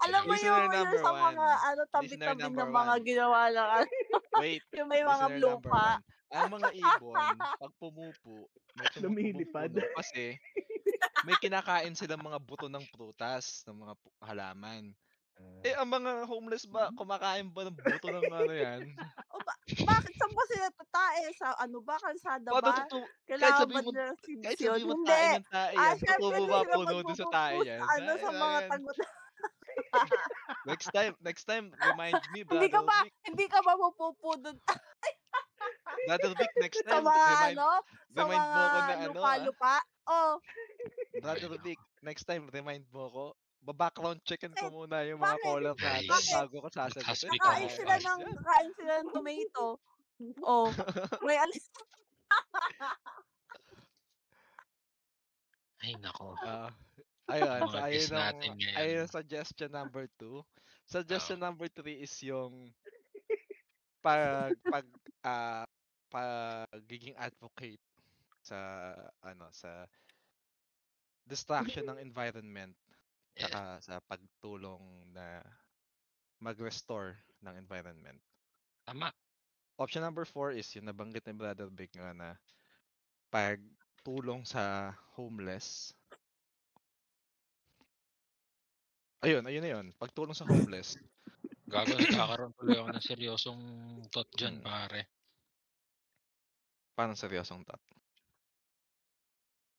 Alam mo yung sa mga tabi-tabi ng mga ginawa lang. Wait. Yung may mga lupa. Ang mga ibon, pag pumupo, may lumilipad. Kasi may kinakain silang mga buto ng prutas, ng mga halaman. Ang mga homeless ba, kumakain ba ng buto ng yan? Bakit saan ba sila tatae? Sa kalsada ba? Kahit sabi mo tae ng tae yan, tutubo ba puno dun sa tae yan? Sa mga tagot. Next time, remind me, Brother Vic. Hindi ka ba mapupo dun? Brother Vic, next time, remind mo ko na lupa-lupa. Brother Vic, next time, remind mo ko. Background checkin ko muna yung mga caller natin bago ko sasagutin. Nakain sila ng tomato. May alis. Ay, nako. Ayun, suggestion number 2. Suggestion number 3 is yung pagiging advocate sa distraction ng environment saka sa pagtulong na mag-restore ng environment. Tama. Option number 4 is yung nabanggit ni Brother Vic na pagtulong sa homeless. Ayun na yun. Pagtulong sa homeless. Nagkakaroon tuloy ako ng seryosong thought dyan, pare. Paano seryosong thought?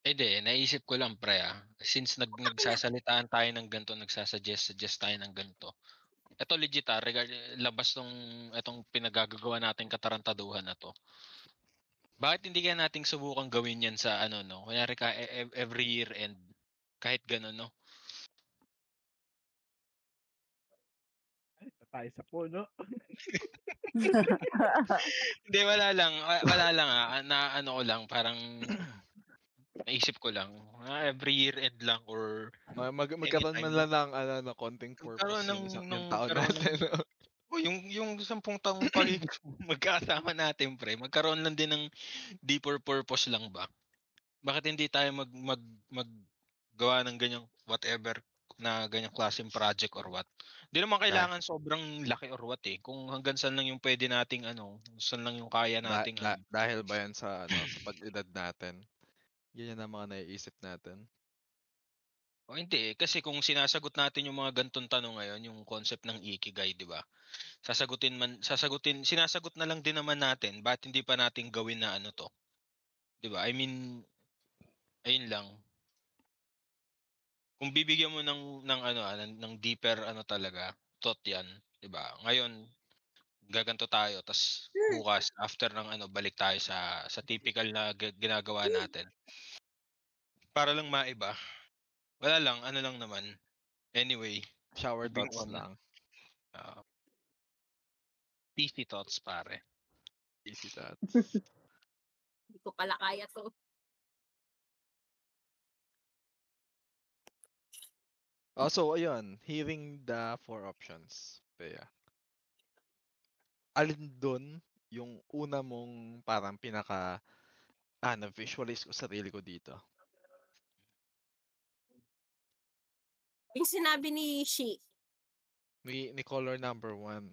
Naisip ko lang, pre, since nagsasalitaan tayo ng ganito, nagsasuggest tayo ng ganito. Ito legit, labas itong pinagagagawa nating katarantaduhan na to. Bakit hindi kaya nating subukan gawin yan sa kunyari ka every year end, kahit gano'n, no? Tayo sa puno. Hindi, wala lang na ko lang, parang naisip ko lang, every year end lang or magkaroon man lang ng konting purpose yung taon natin. Yung 10 taong magkasama natin, pre, magkaroon lang din ng deeper purpose lang ba? Bakit hindi tayo maggawa ng ganyang whatever na ganyang klaseng project or what? Hindi naman kailangan sobrang laki or what kung hanggang saan lang yung pwede nating saan lang yung kaya nating dahil ba yan sa sa pag-edad natin? Yan ang mga naiisip natin. Hindi kasi kung sinasagot natin yung mga gantong tanong ngayon, yung concept ng ikigai, 'di ba? Sinasagot na lang din naman natin, bakit hindi pa natin gawin na to? 'Di ba? I mean, ayun lang. Kung bibigyan mo ng deeper talaga, thought 'yan, 'di ba? Ngayon gaganto tayo, tas bukas after ng balik tayo sa typical na ginagawa natin. Para lang maiba. Wala lang, lang naman. Anyway, shower thoughts lang. Easy thoughts, pare. Easy thoughts. Hindi ko pala kaya to. So, ayun, hearing the 4 options, Bea. Alin doon yung una mong parang na-visualize ko sarili ko dito? Yung sinabi ni Shi. Ni caller number 1.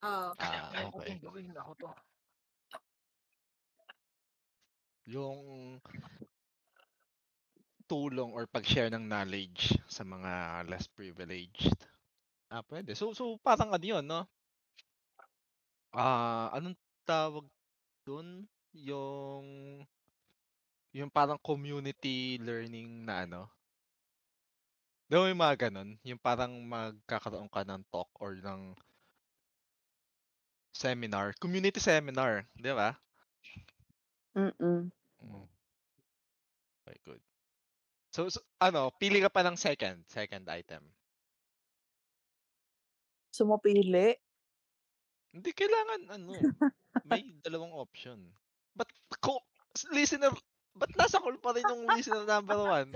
Okay. Gawin ako to. yung tulong or pag-share ng knowledge sa mga less privileged. Pwede. So parang ano yun, no? Anong tawag dun? Yung parang community learning na ano. Di ba may mga ganun? Yung parang magkakaroon ka ng talk or ng seminar. Community seminar. Di ba? Mm. Okay, good. So pili ka pa ng second item. Sumapili? Hindi kailangan may dalawang option. But listener, ba't nasa call pa rin yung listener number 1?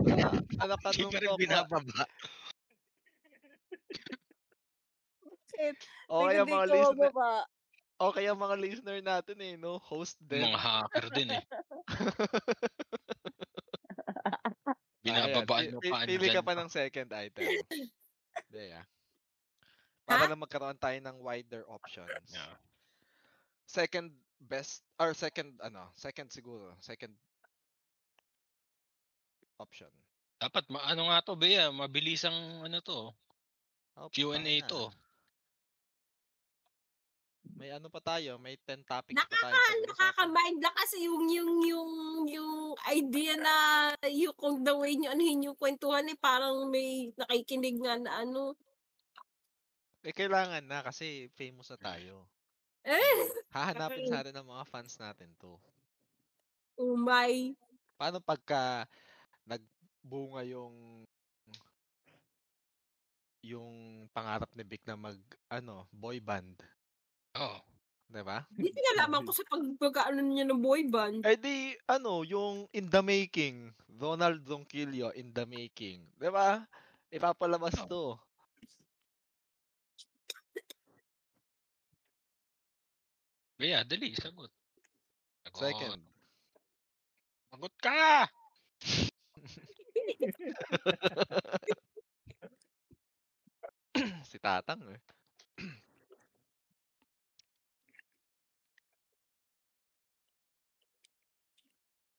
Anak ka Hindi nung pa rin talk binababa. Shit. Okay ang Hindi mga ka listener. mababa. Okay ang mga listener natin no? Host din. Mga hacker din eh. Ayan, Binababaan mo pa pili ka andyan pa pa. ng second item. Para lang magkaroon tayo ng wider options. Yeah. Second best or second siguro, second option. Dapat ano nga to, Bea, mabilis ang ano to. Q&A to. May ano pa tayo, may 10 topics pa tayo pag-uusapan. Nakaka-mind lang kasi yung idea na kung the way nyo anuhin yung kwentuhan parang may nakikinig nga na ano. Kailangan na kasi famous na tayo. Hahanapin sa atin ng mga fans natin to. Oh my. Paano pagka nagbunga yung pangarap ni Vic na boy band? Oh. Diba? Hindi nalaman ko sa pagkakaano niya ng boy band. Di yung In the Making, Ronald Ronquillo, In the Making. Diba? Ipapalabas to. Bea, dali, sagot. Second. Sagot ka! Si Tatang eh.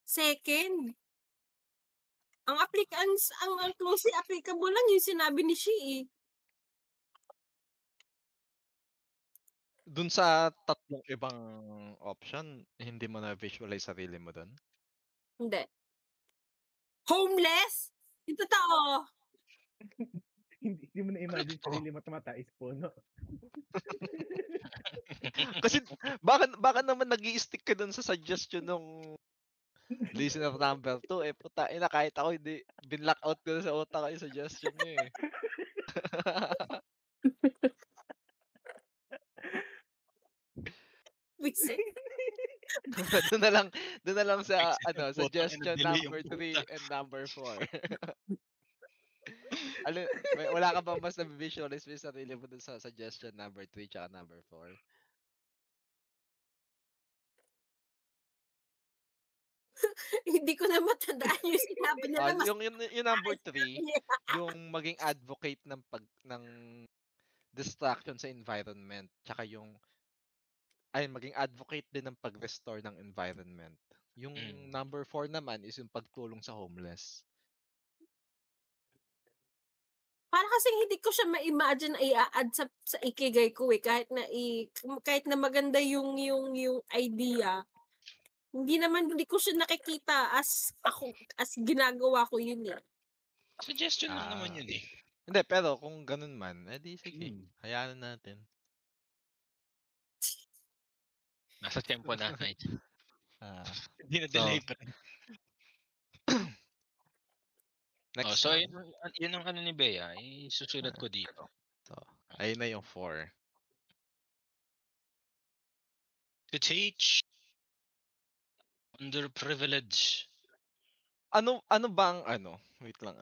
Second. Ang applicants, ang closely applicable lang yung sinabi ni Shi. Dun sa tatlong ibang option, hindi mo na-visualize sarili mo dun? Hindi. Homeless? Yung totoo. Hindi mo na-imagine sarili mo tumatais puno. Kasi baka naman nag-i-stick ka dun sa suggestion ng listener number 2 puta ina kahit ako hindi binlock out ko sa utak ko yung suggestion niya doon na lang sa suggestion number 3 and number 4. Wala ka ba mas na-visualize mo sa sarili mo dun sa suggestion number 3 tsaka number 4? Hindi ko na matandaan yung sinabi nila. Yung number 3, yung maging advocate ng distraction sa environment, tsaka maging advocate din ng pag-restore ng environment. Yung number 4 naman is yung pagtulong sa homeless. Para kasi hindi ko siya ma-imagine i-add sa ikigay ko kahit na maganda yung idea. Hindi ko siya nakikita as ginagawa ko yun eh. Suggestion lang naman yun eh. Hindi, pero kung ganun man, di sige. Hayaan natin. Nasa tempo na. Hindi na delay pa rin. Next so, yun ang ano ni Bea. Isusulat ko dito. So, ayun na yung 4. To teach underprivileged. Ano ba ang Wait lang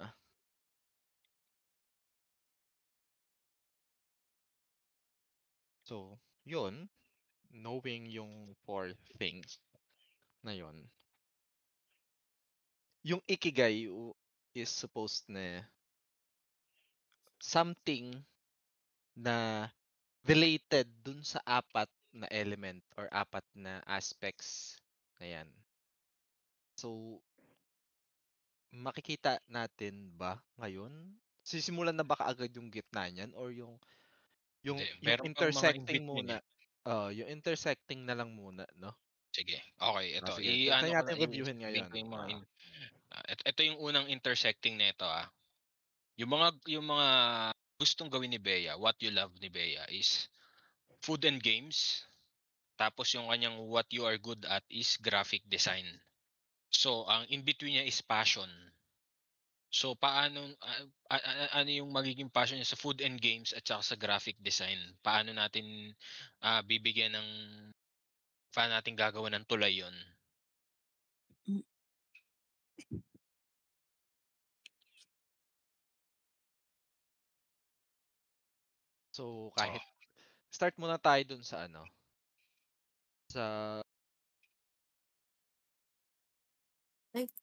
So, yun. Knowing yung 4 things na yun. Yung ikigai is supposed na something na related dun sa 4 na element or 4 na aspects na yan. So, makikita natin ba ngayon? Sisimulan na ba kaagad yung gitna niyan or yung Hindi, yung meron pang mga in intersecting between muna? eh. Yung intersecting na lang muna, no? Sige. Okay, ito. Sige, I-ano try ko na, natin reviewin sasabihin ngayon. ko yung mga ito yung unang intersecting nito Yung mga gustong gawin ni Bea, what you love ni Bea is food and games. Tapos yung kanyang what you are good at is graphic design. So, ang in between niya is passion. So, paano ano yung magiging passion niya sa food and games at saka sa graphic design? Paano natin bibigyan ng paano natin gagawa ng tulay 'yon? So, kahit start muna tayo dun sa sa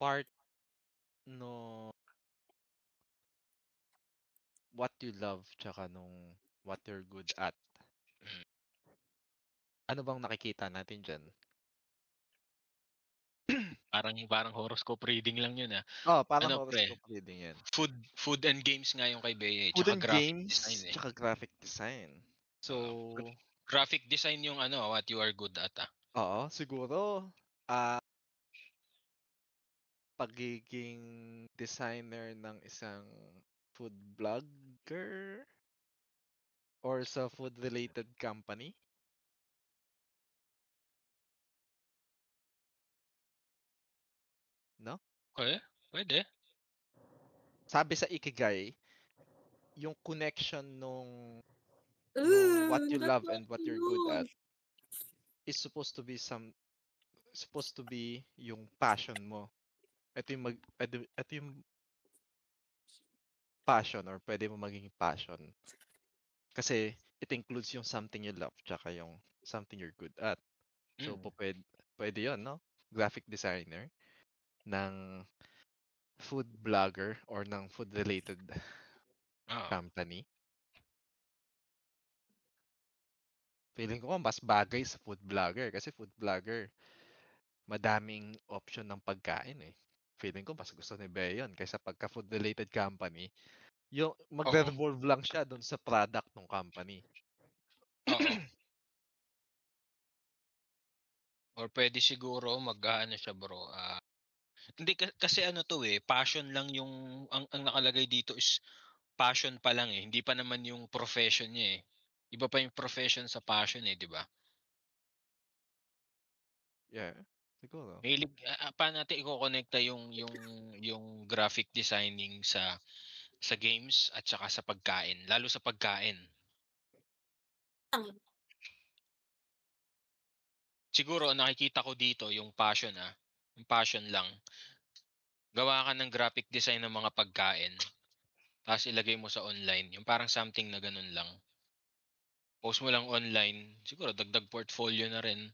part no what you love tsaka nung what you're good at. Ano bang nakikita natin dyan? Parang horoscope reading lang 'yun Parang Ano pre? horoscope reading yan. Food and games nga yung kay Bea, Food tsaka and graphic games design tsaka graphic design. So, graphic design yung what you are good at siguro pagiging designer ng isang food blogger or sa food related company. No? Okay, pwede. Sabi sa Ikigai, yung connection nung what you love and what you're good at is supposed to be yung passion mo. Ito yung passion or pwede mo maging passion. Kasi it includes yung something you love tsaka yung something you're good at. So, pwede yun, no? Graphic designer ng food blogger or ng food related company. Feeling ko mas bagay sa food blogger kasi food blogger madaming option ng pagkain eh. Feeling ko mas gusto ni Bea yun kaysa pagka food related company. Yung magre-revolve lang siya doon sa product ng company. Oo. Or pwede siguro mag-aano siya bro. Hindi kasi passion lang yung ang nakalagay dito is passion pa lang eh. Hindi pa naman yung profession niya eh. Iba pa yung profession sa passion eh, di ba? Yeah, siguro. Paano natin i-connecta yung graphic designing sa games at saka sa pagkain, lalo sa pagkain. Siguro nakikita ko dito yung passion yung passion lang. Gawa ka ng graphic design ng mga pagkain. Tapos ilagay mo sa online, yung parang something na ganun lang. Post mo lang online, siguro dagdag portfolio na rin.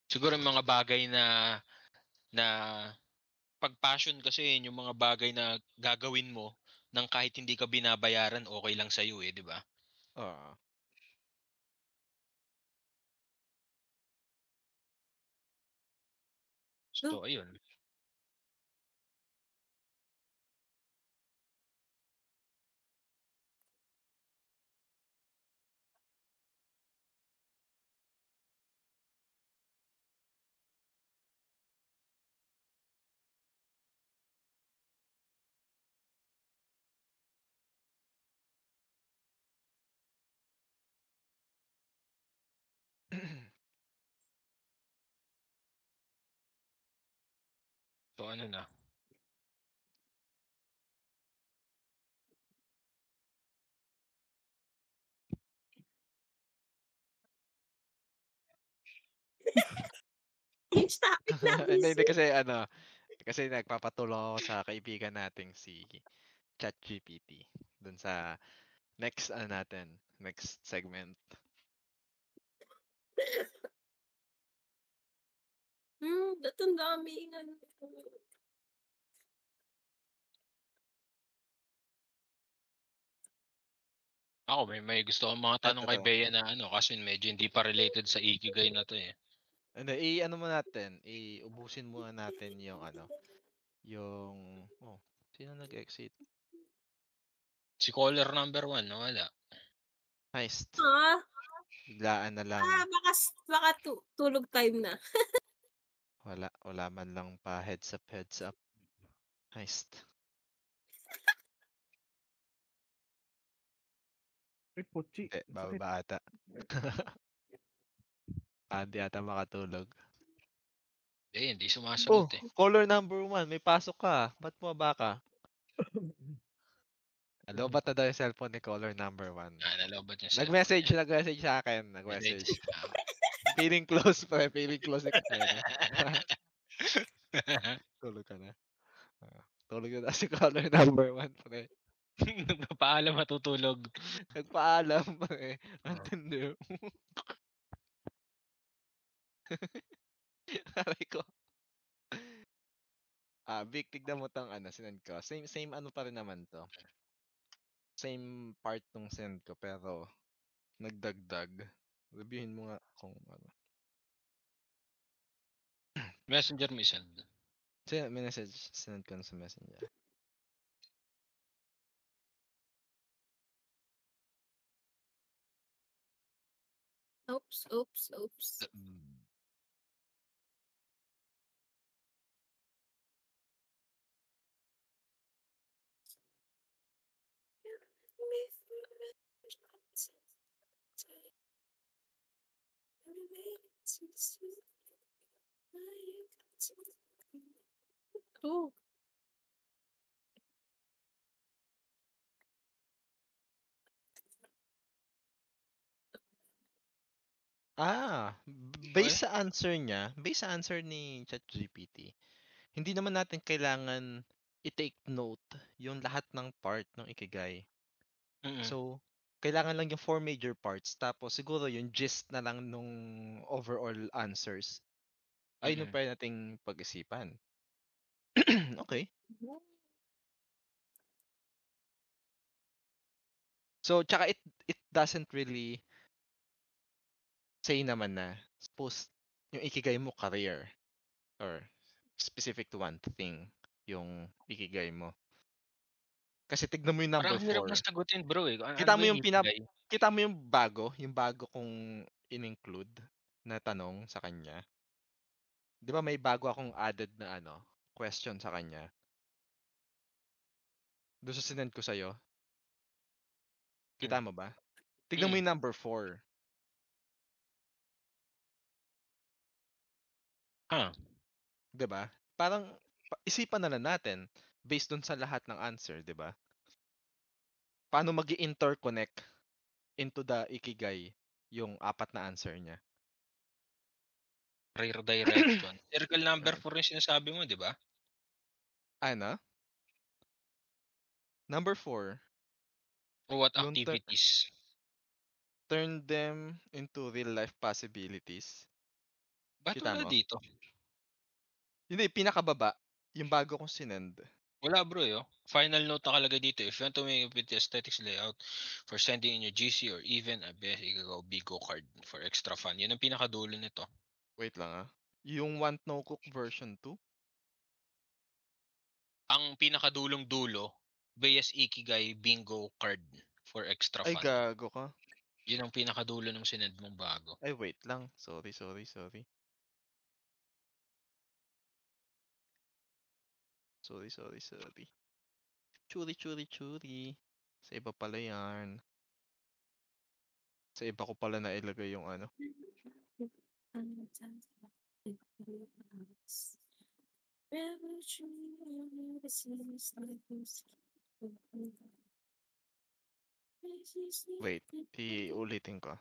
Siguro yung mga bagay na pag passion kasi yung mga bagay na gagawin mo nang kahit hindi ka binabayaran, okay lang sa iyo di ba? So, ayun. So, ano na? Hindi kasi nagpapatulong ako sa kaibigan nating si ChatGPT dun sa next segment. Ba't ang daming Ako may gusto akong mga tanong kay Bea na kasi medyo hindi pa related sa Ikigai na to eh. Ano, ano mo natin, ubusin muna natin yung sino nag-exit? Si caller number 1, nawala. Heist. Ah, Biglaan na lang. baka tulog time na. Wala man lang pa heads up. Heist. Ay, Pochi. Eh, Ang sakit. bababa ata. Hindi ata makatulog. Hindi sumasagot eh. Caller number 1, may pasok ka. Ba't bumaba ka? Lobat na daw yung cellphone ni caller number 1. Nalobat yung Nag-message cellphone sa akin. Nag-message. niya. Feeling close pa. Feeling close ni Kuya. Tulog ka na. Tulog na si caller number 1, pre. Nagpapaalam matutulog. Nagpaalam, pre. Ang tindi. Aray ko. Vic, tignan mo tong sinend ko. Same ano pa rin naman to. Same part nung send ko, pero nagdagdag. Reviewin mo nga kung ano. Messenger mo isend. May message, send ko na sa messenger. Oops. Oh. Based sa answer ni ChatGPT, hindi naman natin kailangan i-take note yung lahat ng part ng Ikigai. So, kailangan lang yung 4 major parts, tapos siguro yung gist na lang nung overall answers. Ayun yung pwede nating pag-isipan. Okay. So, tsaka it doesn't really say naman na suppose yung Ikigai mo career or specific to one thing yung Ikigai mo. Kasi tignan mo yung number Parang hirap 4. na sagutin, bro eh. Kita mo yung bago kong in-include na tanong sa kanya. 'Di ba may bago akong added na question sa kanya? Doon sa sinend ko sa'yo. Kita mo ba? Tignan mo yung number 4. Di ba? Parang isipan na lang natin based dun sa lahat ng answer, di ba? Paano magi-interconnect into the Ikigai yung 4 na answer niya? Rare direction. Circle number 4 yung sinasabi mo, di ba? Ano? Number 4. What activities? Turn them into real life possibilities. Ba't wala dito? Hindi, pinakababa. Yung bago kong sinend. Wala bro yo. Final note nakalagay dito. If you want to make with the aesthetics layout for sending in your GC or even a Bigo card for extra fun. Yun ang pinakadulo nito. Wait lang Yung Want No Cook version 2? Ang pinakadulong dulo, Bayas Ikigai Bingo card for extra fun. Ay, gago ka. Yun ang pinakadulo ng sinend mong bago. Ay, wait lang. Sorry. Sorry. Churi. Sa iba pala yan. Sa iba ko pala na ilagay yung Wait, iulitin ko.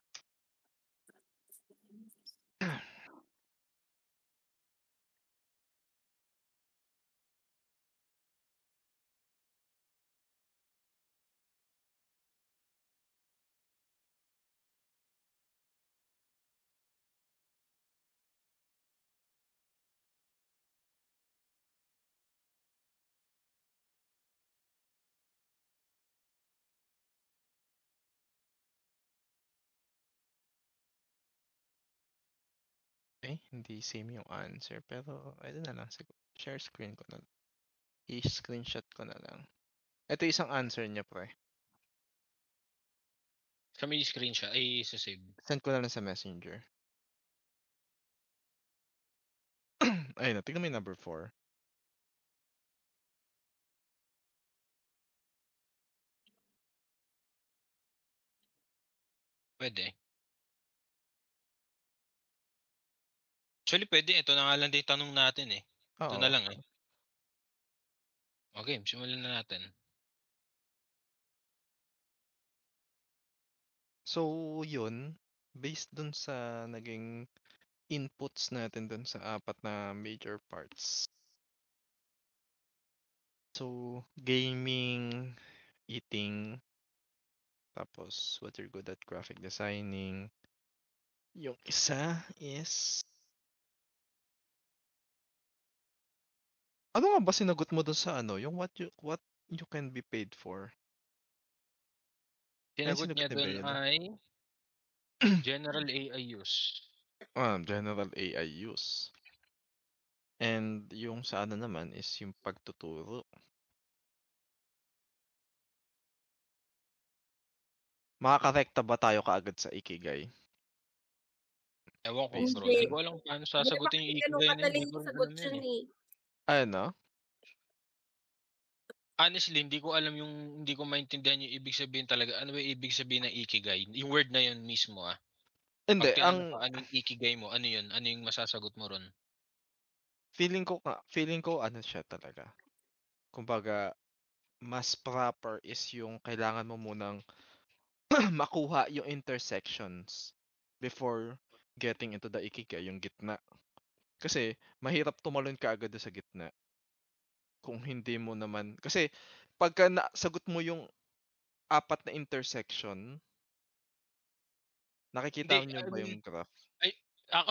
hindi same yung answer. Pero, ito na lang. Share screen ko na. I-screenshot ko na lang. Ito isang answer niya, pre. Kami screenshot, ay sasave. Send ko na lang sa messenger. Ayun na, tignan mo yung number 4. Pwede. Actually, pwede. Ito na nga lang din tanong natin eh. Ito na Oo. lang eh. Okay, simulan na natin. So, yun. Based dun sa naging inputs natin dun sa 4 na major parts. So, gaming, eating, tapos what you're good at graphic designing. Yung isa is... Ano nga ba sinagot mo dun sa ano? Yung what you can be paid for? Sinagot sinagot niya ni doon Bale? ay general AI use. General AI use. And yung sa ano naman is yung pagtuturo. Makakarekta ba tayo kaagad sa Ikigai? Ewan ko Based bro. dun Hindi sa... ko alam paano Hindi sasagutin naman yung kasi ganun ikigai na yun. kadaling Hindi ko rin sagot alam yun yun eh. eh. Ano? Honestly, hindi ko alam hindi ko maintindihan yung ibig sabihin talaga. Ano ba yung ibig sabihin ng ikigai? Yung word na yun mismo ah. Hindi, Pag tinanong ka ano yung ikigai mo, ano yun? Ano yung masasagot mo ron? feeling ko ano siya talaga. Kumbaga, mas proper is yung kailangan mo munang makuha yung intersections before getting into the Ikigai, yung gitna. Kasi, mahirap tumalon ka agad sa gitna. Kung hindi mo naman, kasi pagka nasagot mo yung 4 na intersection, nakikita Hindi, niyo I ba mean, yung graph? ay, ako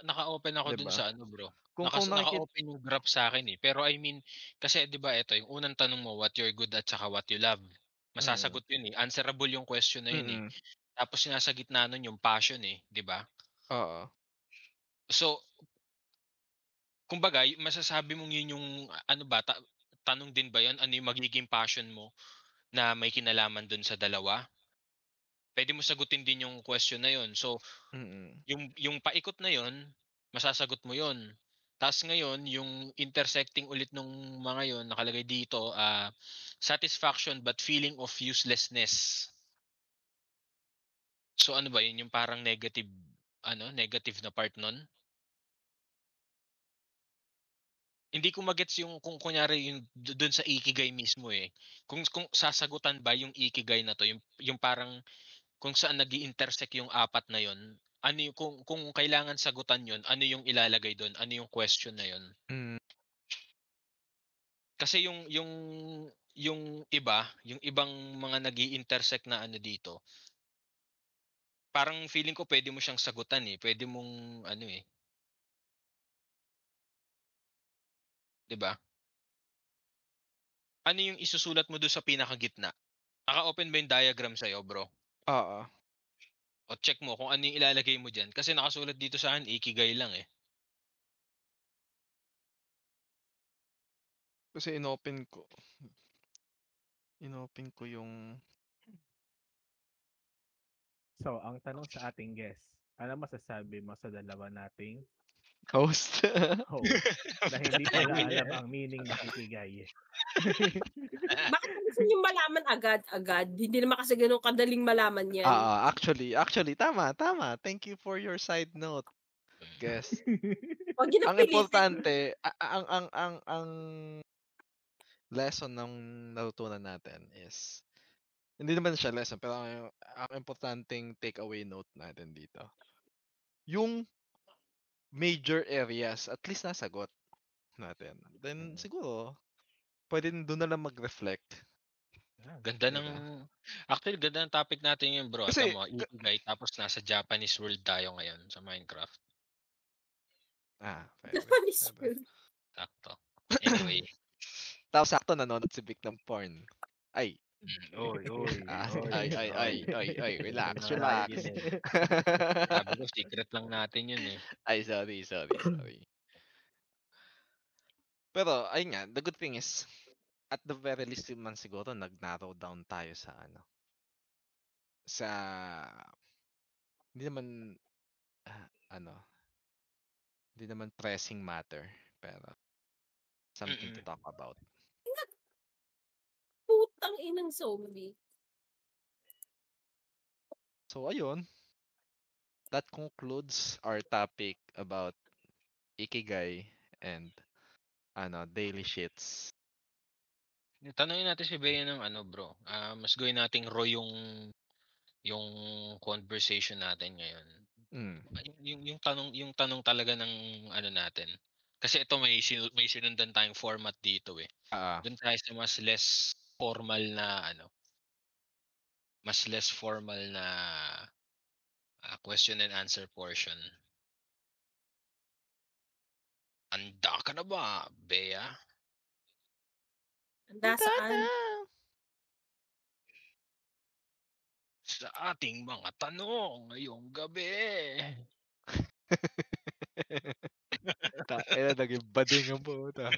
naka-open ako 'Di dun ba? sa ano bro. Kung nakikita, Naka-open yung graph sa akin eh. Pero I mean, kasi 'di ba ito, yung unang tanong mo, what you're good at saka what you love. mm, Masasagot yun eh. Answerable yung question na yun eh. mm, Tapos yung nasa gitna nun yung passion eh, 'di ba? oo, So, kumbaga, masasabi mong yun yung ano ba, tanong din ba yun? Ano yung magiging passion mo na may kinalaman dun sa dalawa? Pwede mo sagutin din yung question na yun. So, mm, yung paikot na yun, masasagot mo yun. Tapos ngayon, yung intersecting ulit nung mga yun, nakalagay dito, satisfaction but feeling of uselessness. So ano ba yun? Yung parang negative na part nun? Hindi ko magets yung kung kunyari yung doon sa ikigai mismo eh. Kung sasagutan ba yung ikigai na to, yung parang kung saan nag-intersect yung 4 na yon, ano yung kung kailangan sagutan yon, ano yung ilalagay doon? Ano yung question na yon? mm, Kasi yung iba, yung ibang mga nag-intersect na ano dito, parang feeling ko pwede mo siyang sagutan eh. Pwede mong ano eh, 'di ba? Ano yung isusulat mo doon sa pinakagitna? Naka-open ba yung diagram sa'yo, bro? oo. O check mo kung ano yung ilalagay mo dyan. Kasi nakasulat dito sa akin, ikigai lang eh. Kasi inopen ko yung So, ang tanong sa ating guest, ano masasabi mo sa dalawa nating host. host na hindi pala Timing alam eh. ang meaning ng ikigai? Bakit mo gusto niyo malaman agad-agad? Hindi naman kasi ganun kadaling malaman yan. Actually, tama. Thank you for your side note, guess. Huwag niyo na Ang pilitin. importante, ang lesson ng natutunan natin is, hindi naman siya lesson, pero ang importanteng takeaway note natin dito, yung major areas, at least nasagot natin. Then, siguro, pwede doon na lang mag-reflect. Ganda ng Diba? actually ganda ng topic natin yun, bro. Kasi, Tama, ikigai tapos nasa Japanese world tayo ngayon sa Minecraft. pwede. Japanese Pwede. food. Sakto. Anyway, Tapos sakto nanonood si Vic ng porn. Ay. Oy, Relax, Hindi relax. nakikinig. Sabi ko, secret lang natin yun eh. Ay, sorry. Pero, ayun nga, the good thing is, at the very least man siguro, nag-narrow down tayo sa sa, hindi naman, hindi naman pressing matter, pero, something to talk about. Putang inang zombie. So, ayun. That concludes our topic about Ikigai and daily shits. Tanungin natin si Bea ng bro. Mas gawin nating raw yung conversation natin ngayon. Yung tanong talaga ng natin. Kasi ito may sinundan tayong format dito eh. Doon tayo sa mas less formal na question and answer portion. Handa ka na ba, Bea? Handa saan? Sa ating mga tanong ngayong gabi. Naging bading ang puta.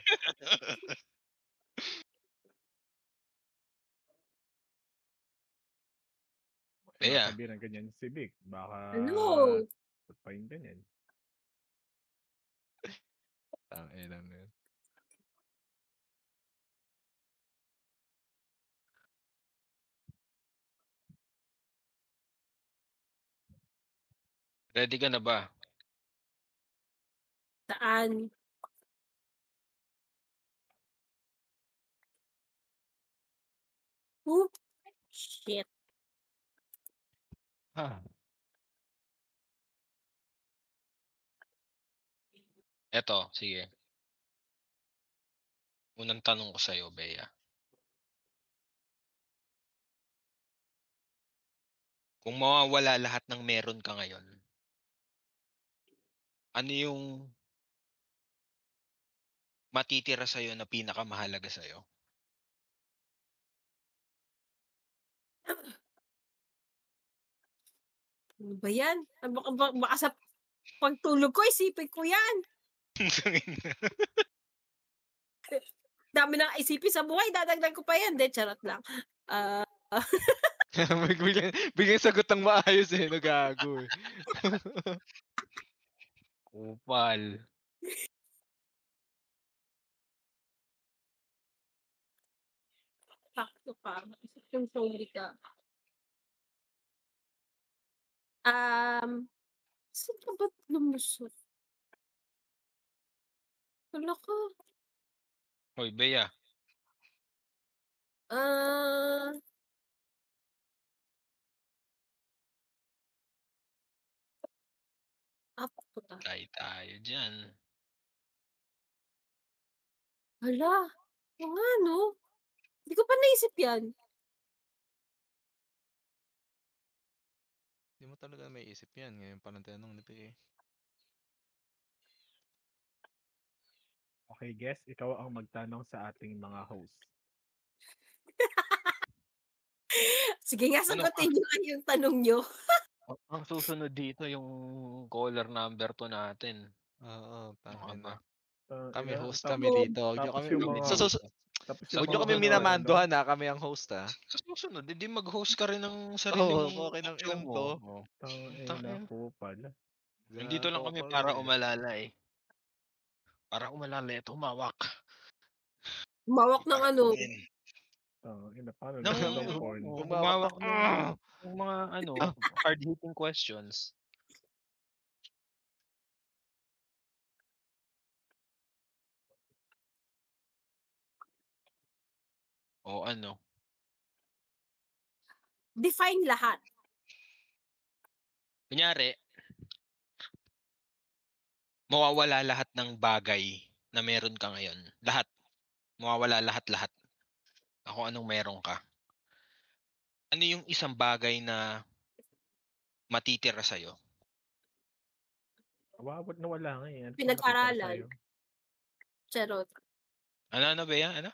Bea. Sabi ng ganyan si Vic. Baka Hello. pa yung ganyan. Tangina na yun. Ready ka na ba? Saan? Oh, shit. Eto, sige. Unang tanong ko sa'yo, Bea. Kung mawawala lahat ng meron ka ngayon, ano yung matitira sa'yo na pinakamahalaga sa'yo? Ano ba yan? Baka sa pagtulog ko, isipin ko yan. Dami nang isipin sa buhay, dadagdag ko pa yan. De, charot lang. Biglang sagot ng maayos eh, nagago eh. Kupal. Sakto pa. Isip yung sorry ka. Saan ka ba lumusot? Wala ka. Hoy, Bea. Puta. Tayo dyan. Hala. O nga, no? Hindi ko pa naisip yan. Hindi mo talaga may isip yan. Ngayon pa ng tanong ni Bea. Okay, guess, ikaw ang magtanong sa ating mga host. Sige nga, sagutin nyo yung tanong nyo. Ang susunod dito yung caller number 2 natin. Oo, tangina. na. Kami host Tapos- kami dito. tapos yung mga- Huwag nyo kami minamandohan ha. Kami ang host ha. Sa susunod, hindi mag-host ka rin ng sarili mong okay ng show ilang mo. to. Tangina ko pala. Nandito lang kami para umalala eh. Para umalala at humawak. Humawak ng ano? Paano? Humawak ng mga hard-hitting questions. O ano? Define lahat. Kunyari, mawawala lahat ng bagay na meron ka ngayon. Lahat. Mawawala lahat-lahat. Ako anong meron ka. Ano yung isang bagay na matitira sa'yo? Wawat na wala nga eh. Pinag-aralan. Charot. Ano ba yan? Ano?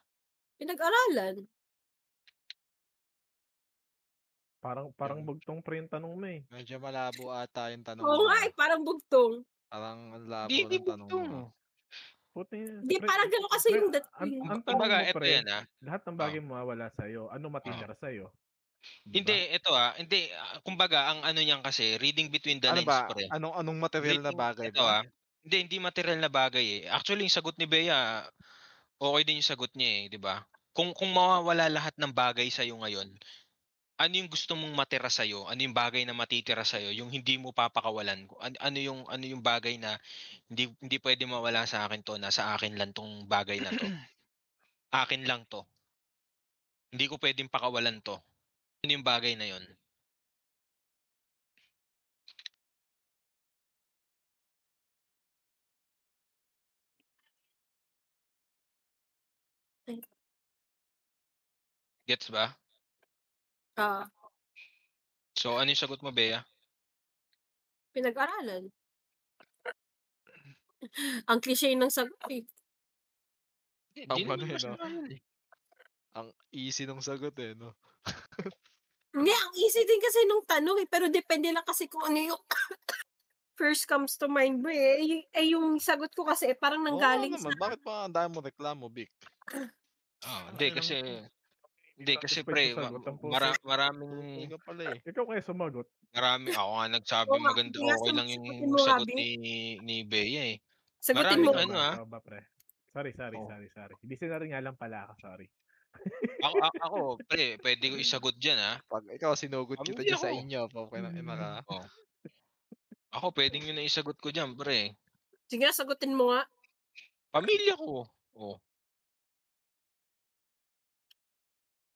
Pinag-aralan. Parang bugtong pre yung tanong mo eh. Medyo malabo ata yung tanong Oo mo. nga, parang bugtong. Parang ang labo Hindi ng tanong mo. bugtong. Puti. Hindi, parang gano'n kasi Pre, yung dating. ang tanong Kumbaga, mo eto pre, yan lahat ng bagay mawawala sa'yo. Ano matitira sa'yo? Diba? Hindi, kumbaga, ang ano niyan kasi, reading between the Ano lines, ba? pre. Anong material na bagay Ito ba? hindi material na bagay eh. Actually, yung sagot ni Bea, okay din yung sagot niya eh, di ba? Kung mawawala lahat ng bagay sa iyo ngayon, ano yung gusto mong matira sa iyo? Ano yung bagay na matitira sa iyo? Yung hindi mo papakawalan. Ano yung bagay na hindi pwede mawala sa akin to, nasa akin lang tong bagay na to. Akin lang to. Hindi ko pwedeng pakawalan to. Ano yung bagay na yon? Gets ba? So, ano yung sagot mo, Bea? Pinag-aralan. Ang cliche ng sagot eh. Ang easy ng sagot eh, no? Hindi, ang easy din kasi nung tanong eh. Pero depende lang kasi kung ano yung first comes to mind mo eh. Yung sagot ko kasi parang nanggaling naman. Bakit pa ang dami mo reklamo, Vic? Hindi kasi pre, maraming Ikaw kaya sumagot. ako nga nagsabi maganda, okay lang yung sagot ni Bea eh. Sagutin mo. Pre. Sorry. Hindi sinarin nga lang pala ako, sorry. Ako, pre, pwede ko isagot dyan Pag ikaw sinugot kita dyan sa inyo, okay na ka. Ako, pwedeng yun na isagot ko dyan, pre. Sige na, sagutin mo nga. Pamilya ko.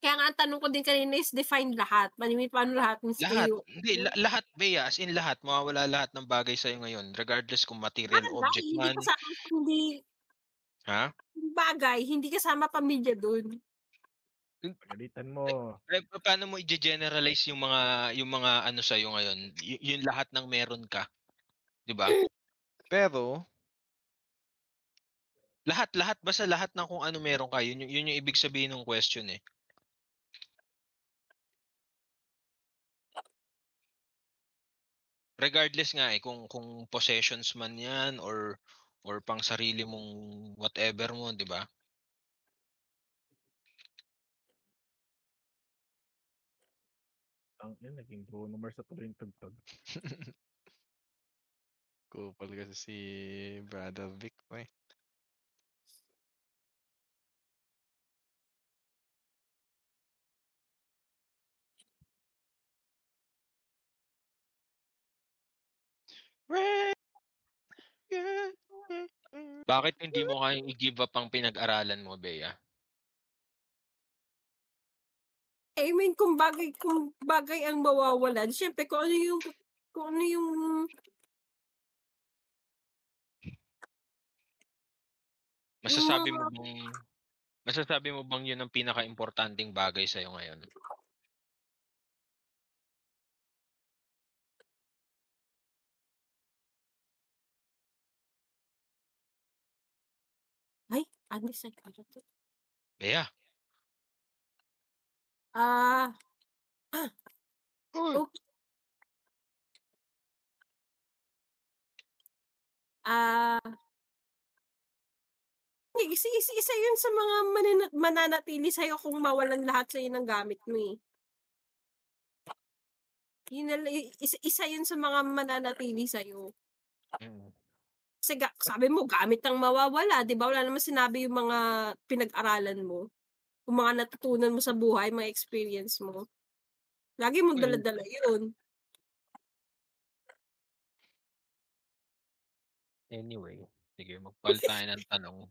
Kaya nga ang tanong ko din kanina is define lahat. Paano lahat? Hindi, lahat, Bea. As in lahat. Mawawala lahat ng bagay sa'yo ngayon. Regardless kung material, object man. Bagay, hindi kasama pamilya dun. Pagalitan mo. Paano mo i-generalize yung mga ano sa'yo ngayon? Yung lahat ng meron ka. Diba? Pero, lahat, basta lahat ng kung ano meron ka. Yun yung ibig sabihin ng question eh. Regardless nga eh, kung possessions man yan or pang sarili mong whatever mo, di ba? Ang naging Bruno Mars sa tuloy yung tugtog. Kupal kasi si Brother Vic, eh. Bakit hindi mo kayang i-give up ang pinag-aralan mo, Bea? I mean, kung bagay ang mawawalan, syempre kung ano yung Masasabi mo bang yun ang pinaka-importanting bagay sa'yo ngayon? Ay, ano sa ito? Bea. Isa yun sa mga mananatili sa'yo kung mawalan lahat sa'yo ng gamit mo eh. Isa yun sa mga mananatili sa'yo. Kasi sabi mo, gamit ang mawawala. Di ba? Wala naman sinabi yung mga pinag-aralan mo. Yung mga natutunan mo sa buhay, mga experience mo. Lagi mong dala-dala yun. Anyway, sige, magpalit tayo ng tanong.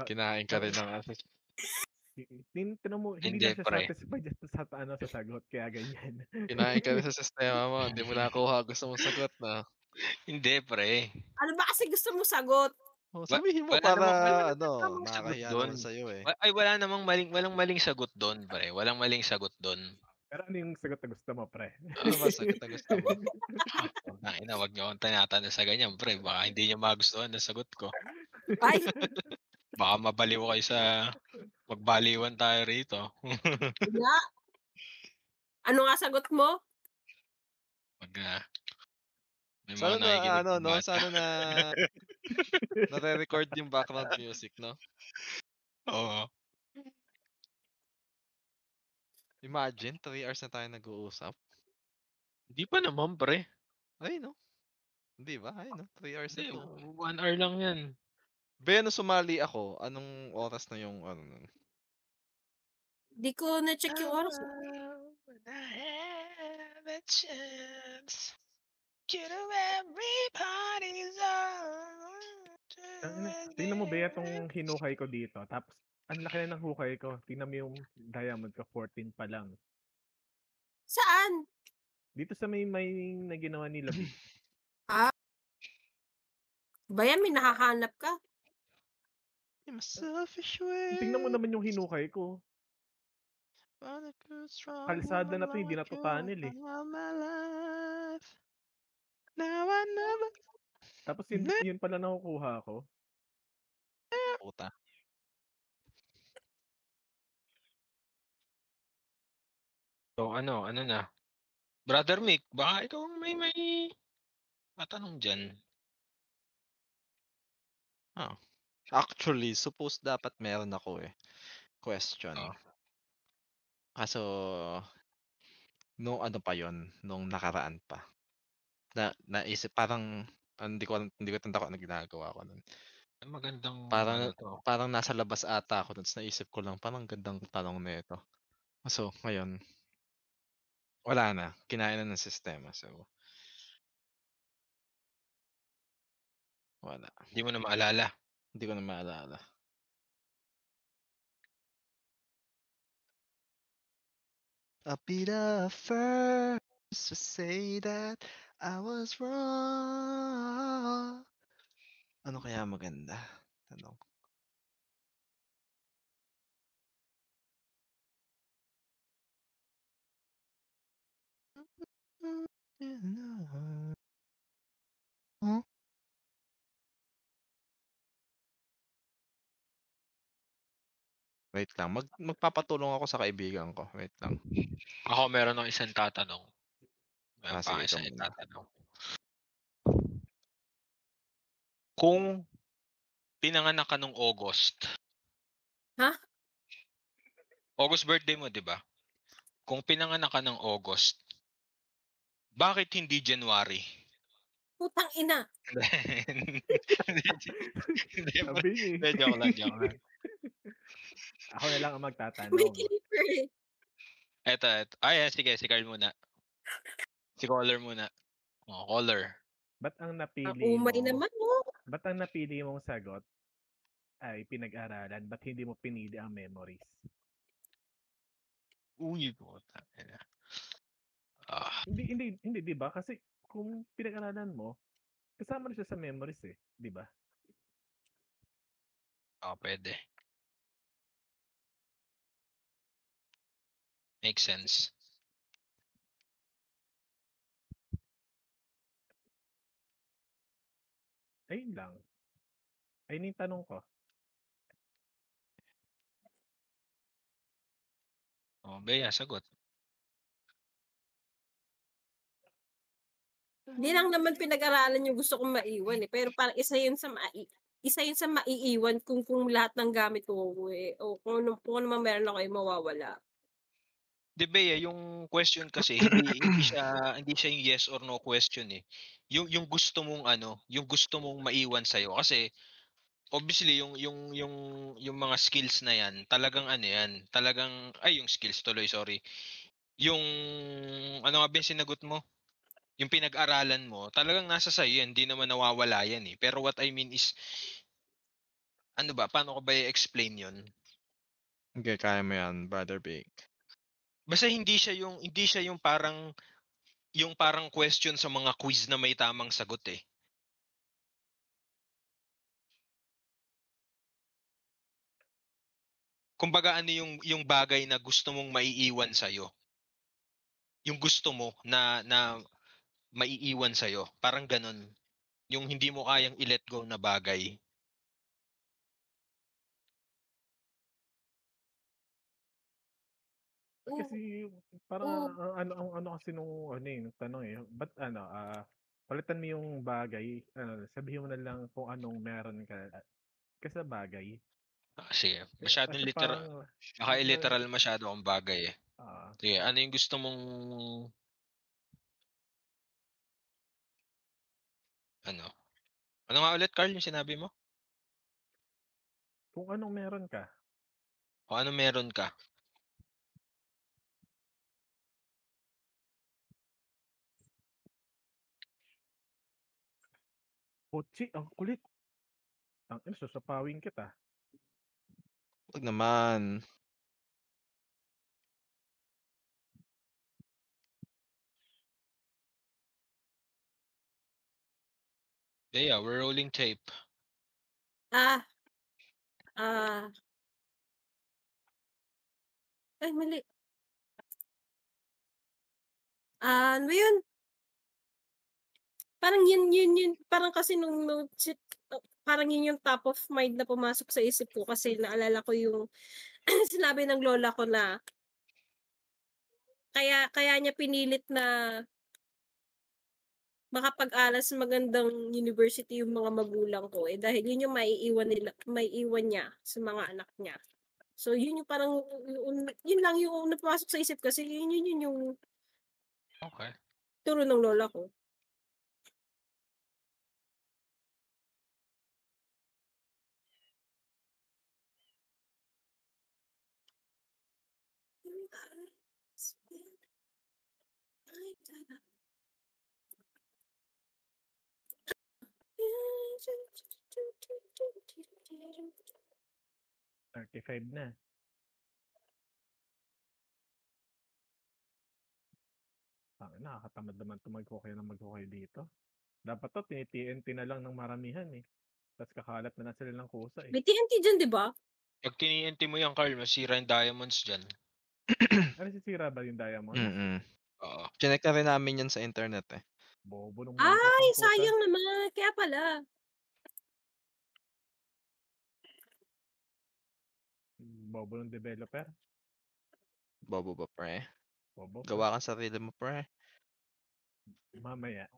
Kinain ka rin ng aso. Hindi na siya satisfied sa sagot, kaya ganyan. Kinain ka rin sa sistema mo, hindi mo nakuha gusto mong sagot na. Hindi, pre. Ano ba kasi gusto mo sagot? Sabihin mo para makakahiya naman sa'yo eh. Ay, walang maling sagot doon, pre. Walang maling sagot doon. Pero ano yung sagot na gusto mo, pre? Ano ba sagot na gusto mo? Huwag niyo akong tinatanong sa ganyan, pre. Baka hindi niyo magustuhan ang sagot ko. Ay! Baka mabaliw kayo sa magbaliwan tayo rito. Ano nga sagot mo? Pag may mga Sana na nakikinig ano na 'no, bata. sana na nare-record yung background music 'no? Oo. Imagine 3 hours na tayo nag-uusap. Hindi pa naman, pre. Ay 'no, 'di ba? Ay 'no, 3 hours na Hindi, 'to. 1 hour lang yan. Be, nung sumali ako, anong oras na yung ano nun? Di ko na-check yung oras. When I have a chance, get everybody's Tingnan mo ba itong hinukay ko dito? Tapos, ang laki na ng hukay ko. Tingnan mo yung diamond ko, 14 pa lang. Saan? Dito sa may na ginawa nila, B. Bayan, may nakahanap ka. In my selfish way. Tingnan mo naman yung hinukay ko. Kalsada na to, hindi na to tunnel eh. Now I never... Tapos yun pala nakukuha ko. Puta. So ano na? Brother Mick, baka ikaw ang may matanong dyan. Oh. Actually, suppose dapat meron ako eh. Question. Oh. Kaso, nung ano pa yon, nung nakaraan pa. Naisip, parang, hindi ko tanda ko ano ginagawa ko nun. Magandang Parang, ano to. parang nasa labas ata ako, tapos naisip ko lang, parang gandang tanong na ito. So, ngayon, wala na. Kinain na ng sistema. So, wala. Hindi mo na maalala. Hindi ko na maalala. I'll be the first to say that I was wrong. Ano kaya maganda? Tanong. Huh? Wait lang. Magpapatulong ako sa kaibigan ko. Wait lang. Ako meron ng isang tatanong. Meron pa Sige, ikaw isang muna. tatanong. Kung pinanganak ka nung August. Ha? August birthday mo, di ba? Kung pinanganak ka ng August, bakit hindi January? Putang ina. Sabi niya eh. Joke lang. Ako na lang ang May magtatanong. keeper eh. Eto. Ay, sige, si Carl muna. Si caller muna. Caller. Ba't ang napili Umay mo? naman, oh. Ba't ang napili mong sagot ay pinag-aralan? Ba't hindi mo pinili ang memories? Uy, puta. Hindi, 'di ba? Kasi kung pinag-aralan mo, kasama na siya sa memories eh, 'di ba? Pwede. Makes sense. Ayun lang. Ayun yung tanong ko. Bea, sagot. Hindi lang naman pinag-aralan yung gusto kong maiwan eh. Pero parang isa yun sa maiiwan kung lahat ng gamit ko eh. O kung ano man meron ako ay mawawala. Di Bea, yung question kasi hindi siya yung yes or no question eh. Yung gusto mong yung gusto mong maiwan sa kasi obviously yung mga skills na yan, talagang yan, talagang yung skills tuloy, sorry. Yung ano nga ba yung sinagot mo? Yung pinag-aralan mo, talagang nasa sa'yo yan, hindi naman nawawala yan eh. Pero what I mean is, paano ko ba i-explain yun? Okay, kaya mo yan, Brother Big. Basta hindi siya yung parang question sa mga quiz na may tamang sagot eh. Kumbaga yung bagay na gusto mong maiiwan sa'yo. Yung gusto mo na maiiwan sa'yo. Parang ganun. Yung hindi mo kayang i-let go na bagay. Kasi parang ang ano kasi nung tanong ba't palitan mo yung bagay, sabihin mo na lang kung anong meron ka sa bagay. Sige, masyadong Kasi literal. parang Literal masyado ang bagay eh. Sige, ano yung gusto mong ano? Ano nga ulit, Carl, yung sinabi mo? kung anong meron ka. Kung ano meron ka. Pochi, ang kulit. Susapawin kita. Wag naman. Yeah, we're rolling tape. Ay, mali. Ano yun? Parang yun, parang kasi nung parang yun yung top of mind na pumasok sa isip ko kasi naalala ko yung sinabi ng lola ko na kaya niya pinilit na makapag-aral sa magandang university yung mga magulang ko dahil yun yung maiiwan niya sa mga anak niya. So yun yung parang yun lang yung napasok sa isip kasi yun yung Okay. turo ng lola ko. $35 na. Nakakatamad naman mag-hukay dito. Dapat to, tini-TNT na lang ng maramihan eh. Tapos kakalat na sila ng kusa eh. May TNT dyan, di ba? Pag tiniente mo yan, Carl, masira yung diamonds dyan. Sisira ba yung diamonds? Oo. Chinek na rin namin yan sa internet eh. Bobo nung Ay, sayang naman. Kaya pala. Bobo ng developer. Bobo ba, pre? Bobo. Gawa kang sarili mo, pre. Mamaya.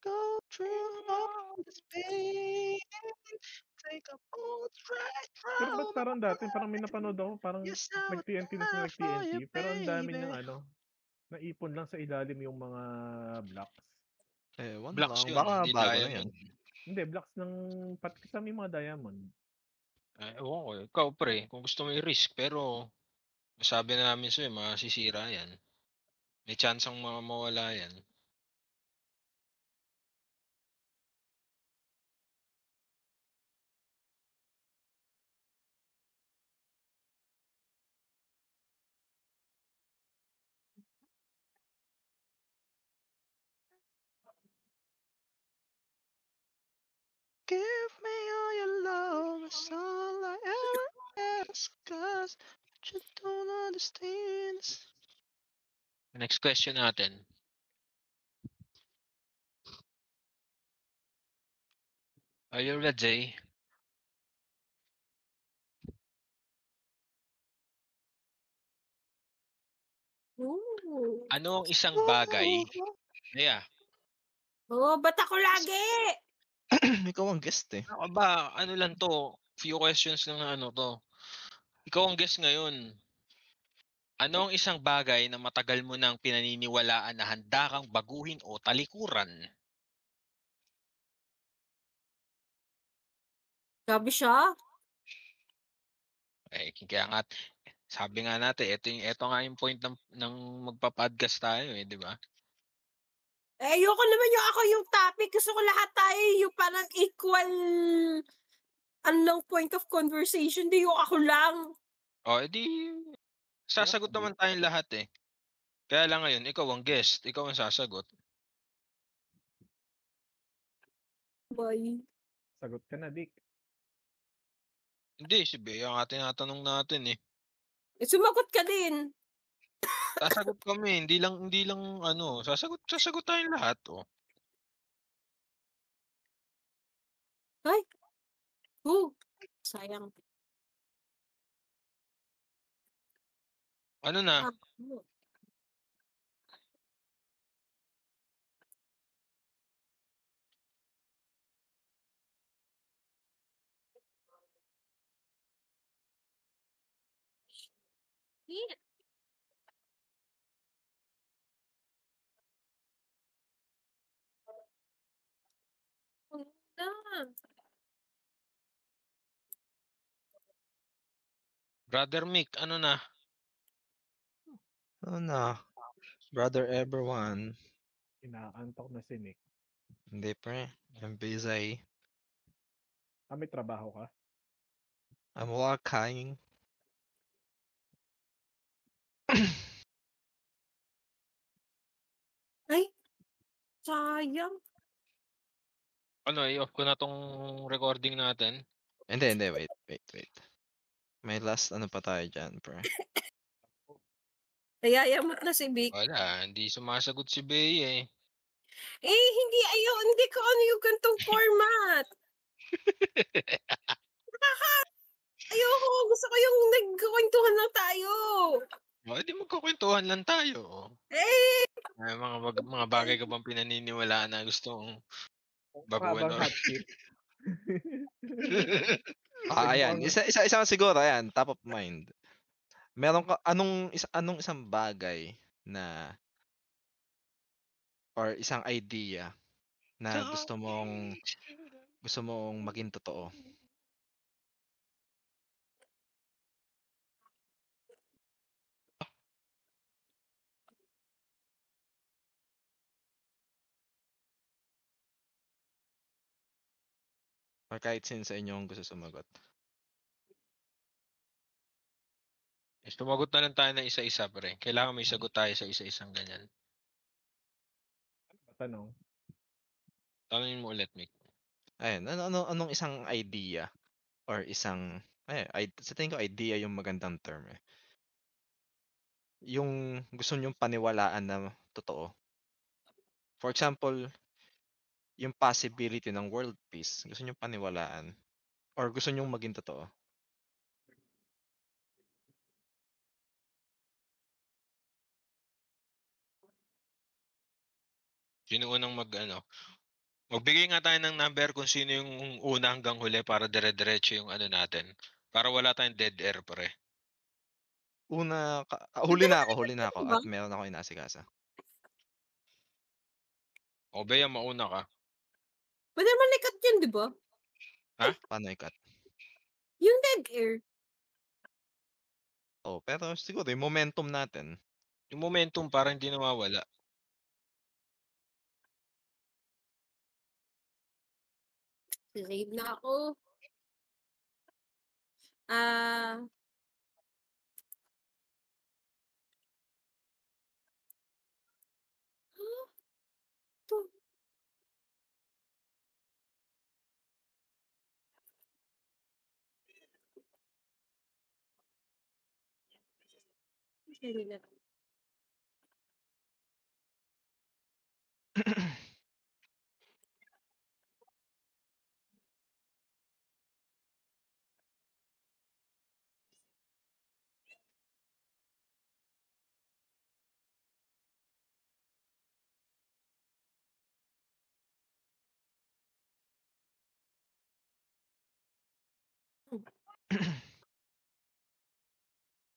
Go through all this pain. Take a bold stride from Pero ba't parang dati, parang may napanood ako, parang nag-TNT na sila nag-TNT, pero ang dami niyang naipon lang sa ilalim yung mga blocks. Blocks lang. yun, Baka hindi bago na diamond. yan. Hindi, blocks ng pati kasama yung mga diamond. Ewan ko. Ikaw, pre, kung gusto mo i-risk, pero sabi na namin sa'yo, masisira yan. May chance ang mawala yan. Give me all your love, that's all I ever ask, 'cause you don't understand. Next question natin. Are you ready? Ano ang isang bagay? Ba't ako lagi? Ikaw ang guest eh. Ako ba, ano lang to, few questions lang na to. Ikaw ang guest ngayon. Ano ang isang bagay na matagal mo nang pinaniniwalaan na handa kang baguhin o talikuran? Gabi siya. Kaya nga, sabi nga natin, ito nga yung point ng magpa-podcast tayo di ba? Ayoko naman ako yung topic. Gusto ko lahat tayo yung parang equal point of conversation. Di yung ako lang. Edi sasagot naman tayong lahat eh. Kaya lang ngayon, ikaw ang guest. Ikaw ang sasagot. Bye. Sagot ka na, Dick. Hindi, si Bea nga tinatanong natin eh. Sumagot ka din. Sasagot kami, hindi lang sasagot tayong lahat Ay! Sayang. Ano na? Shit. Ano na? Brother Mick, ano na? Ano na? Brother everyone. Inaantok na si Nick. Hindi pre. I'm busy. May trabaho ka? I'm working. Ay! Sayang. Ano, i-off ko na tong recording natin. Hindi. Wait. May last ano pa tayo dyan, pre. Nayayamot na si Vic. Wala, hindi sumasagot si Bea eh. Hindi ko ano yung gantong format. Ayoko, gusto ko yung nagkukwentuhan lang tayo. Di magkukwentuhan lang tayo. May mga bagay ka bang pinaniniwalaan na gustong baguhan Habang or... hot seat. Ayan. Isa siguro, ayan, top of mind. Meron ka, anong isang bagay na or isang idea na gusto mong maging totoo? Or kahit sino sa inyo ang gusto sumagot. Sumagot na lang tayo ng isa-isa, pre. Kailangan may sagot tayo sa isa-isang ganyan. Tanong. Tanungin mo ulit, Mick. Ayun, anong isang idea or isang sa tingin ko idea yung magandang term eh. Yung gusto nyong paniwalaan na totoo. For example, yung possibility ng world peace, gusto nyong paniwalaan or gusto nyong maging totoo. Sino unang magbigay nga tayo ng number kung sino yung una hanggang huli para dire-diretso yung ano natin. Para wala tayong dead air, pre. Huli na ako at meron ako inaasikaso. O, Bea, mauna ka. Pwede naman ikat yun, di ba? Ha? Paano ikat? Yung dead air. Pero siguro yung momentum natin. Yung momentum parang hindi nawawala. Save na ako.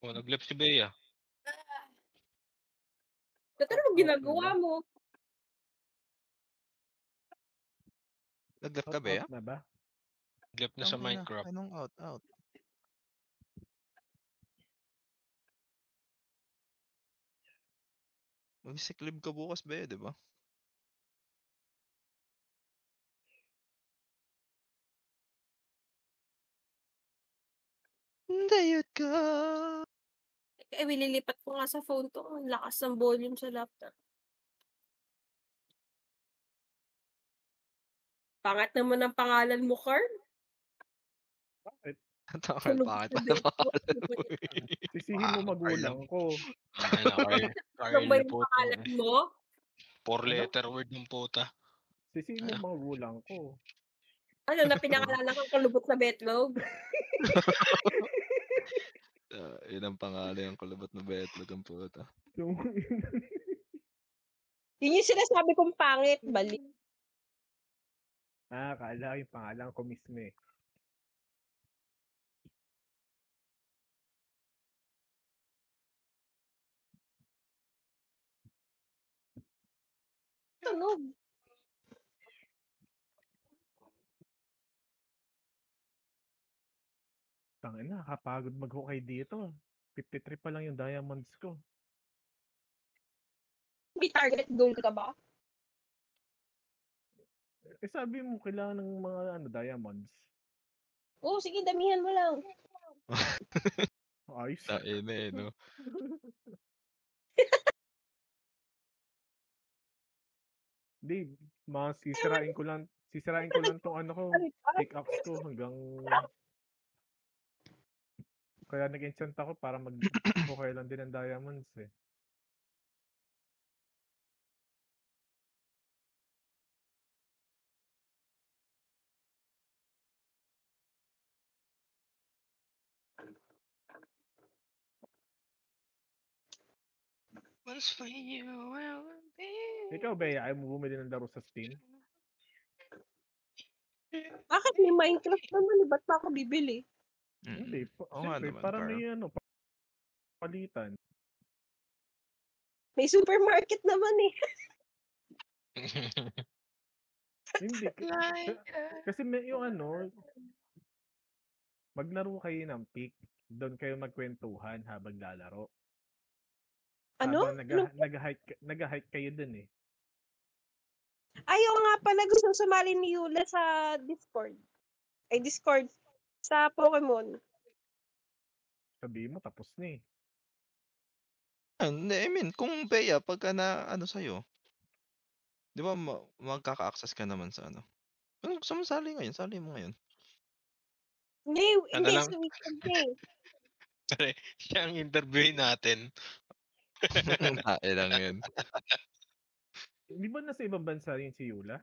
Nag-left si Bea. Ba't ano ginagawa mo? Nag-left ka, Bea? Na ba? Nag-left na sa Minecraft. Anong out? Mag-sick leave ka bukas, Bea, di ba? Dayot ka. Wililipat ko nga sa phone to. Ang lakas ng volume sa laptop. Pangat naman ang pangalan mo, Carl. Bakit? Pangit pa na pangalan mo. Sisihin mo magulang ko. Ano ba yung pangalan mo? 4-letter word ng puta. Sisihin mo magulang ko. Ano na pinakilala kang kulubot na betlog? Yun ang pangalan yung kulubot na betlog ang puta. Yung Yun yung sinasabi kong pangit, bali. kala ko yung pangalan ko mismo eh. Tunog. Tangina, nakakapagod mag-hukay dito. 53 pa lang yung diamonds ko. May target goal ka ba? Eh sabi mo, kailangan ng mga diamonds. Oo, sige, damihan mo lang. Ayos. Tain eh, no? Hindi, sisirain ko lang tong ano ko, pickaxe ko hanggang kaya nag-enchant ako para mag-hukay lang din ng diamonds eh. Once for you, I will be. Ikaw, Bea, ayaw mo bumili ng laro sa Steam? Bakit may Minecraft naman? Ba't pa ako bibili? Hindi. Oo nga Siyempre, naman, para Carl. may palitan. May supermarket naman eh. Hindi. Kasi may yung maglaro kayo ng pick. Doon kayo magkwentuhan habang lalaro. Ano? Habang nag-hike kayo dun eh. Ayaw nga pala gusto sumali ni Yula sa Discord. Ay, Discord. Sa Pokemon. Sabihin mo, tapos na eh. Hindi, I mean, kung Bea, pagka na ano sa'yo, di ba magkaka-access ka naman sa ano? Kung gusto mo sali ngayon, sali mo ngayon. Hindi, Ano lang? sa weekend eh. Pare, siya ang interviewin natin. Tae lang yun. Di ba nasa ibang bansa rin si Yula?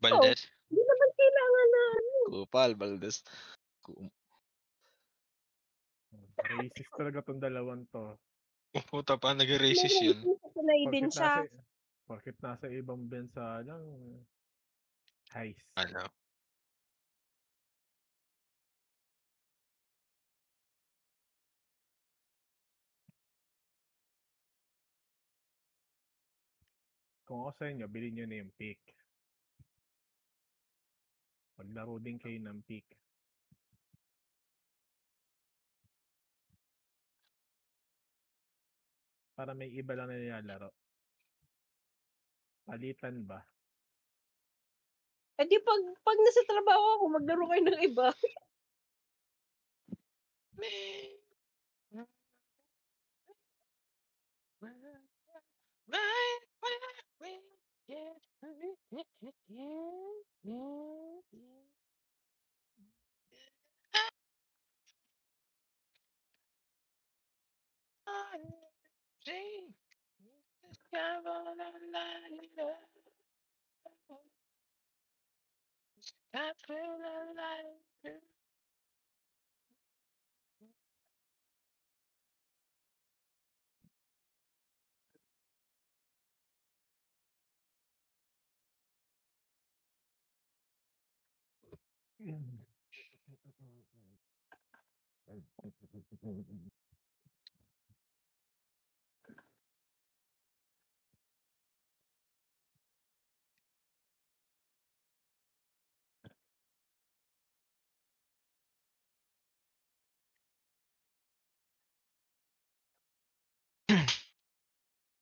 Baldes? Hindi naman kailangan na Kupal, Valdez. Racist talaga tong dalawang to. Puta pa, nag-racist yun. Sanay din siya. Bakit nasa ibang bansa lang, heist. Ano? Kung ako sa inyo, bilhin nyo na yung pick. Maglaro din kayo ng pick. Para may iba lang na nilalaro. Palitan ba? Eh di pag nasa trabaho ako, maglaro kayo ng iba.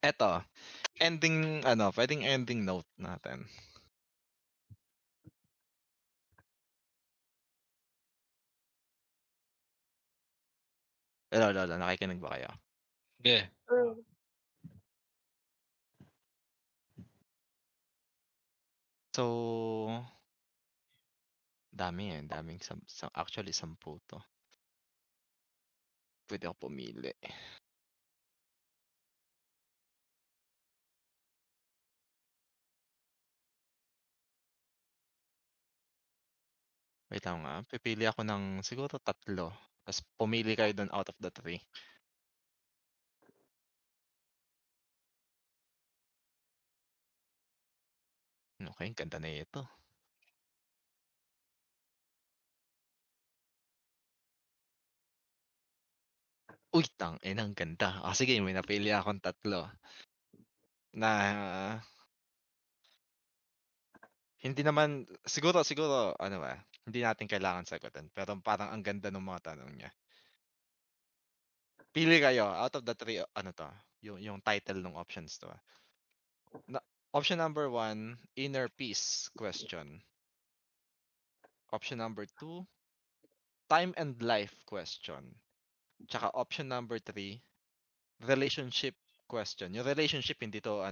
Eto, pwedeng ending note natin. Hello, nakikinig ba kayo? Yeah. So, daming actually 10 to. Pwede ako pumili. Wait lang nga. Pipili ako ng siguro 3. Tapos pumili kayo dun out of the 3. Okay, ganda na ito. Uy, ang ganda. Sige, may napili akong 3. Na hindi naman, siguro, ano ba, hindi natin kailangan sagutin. Pero parang ang ganda ng mga tanong niya. Pili kayo, out of the 3, ano to, yung title ng options to. Option number 1, inner peace question. Option number 2, time and life question. Tsaka option number 3, relationship question. Yung relationship, hindi to,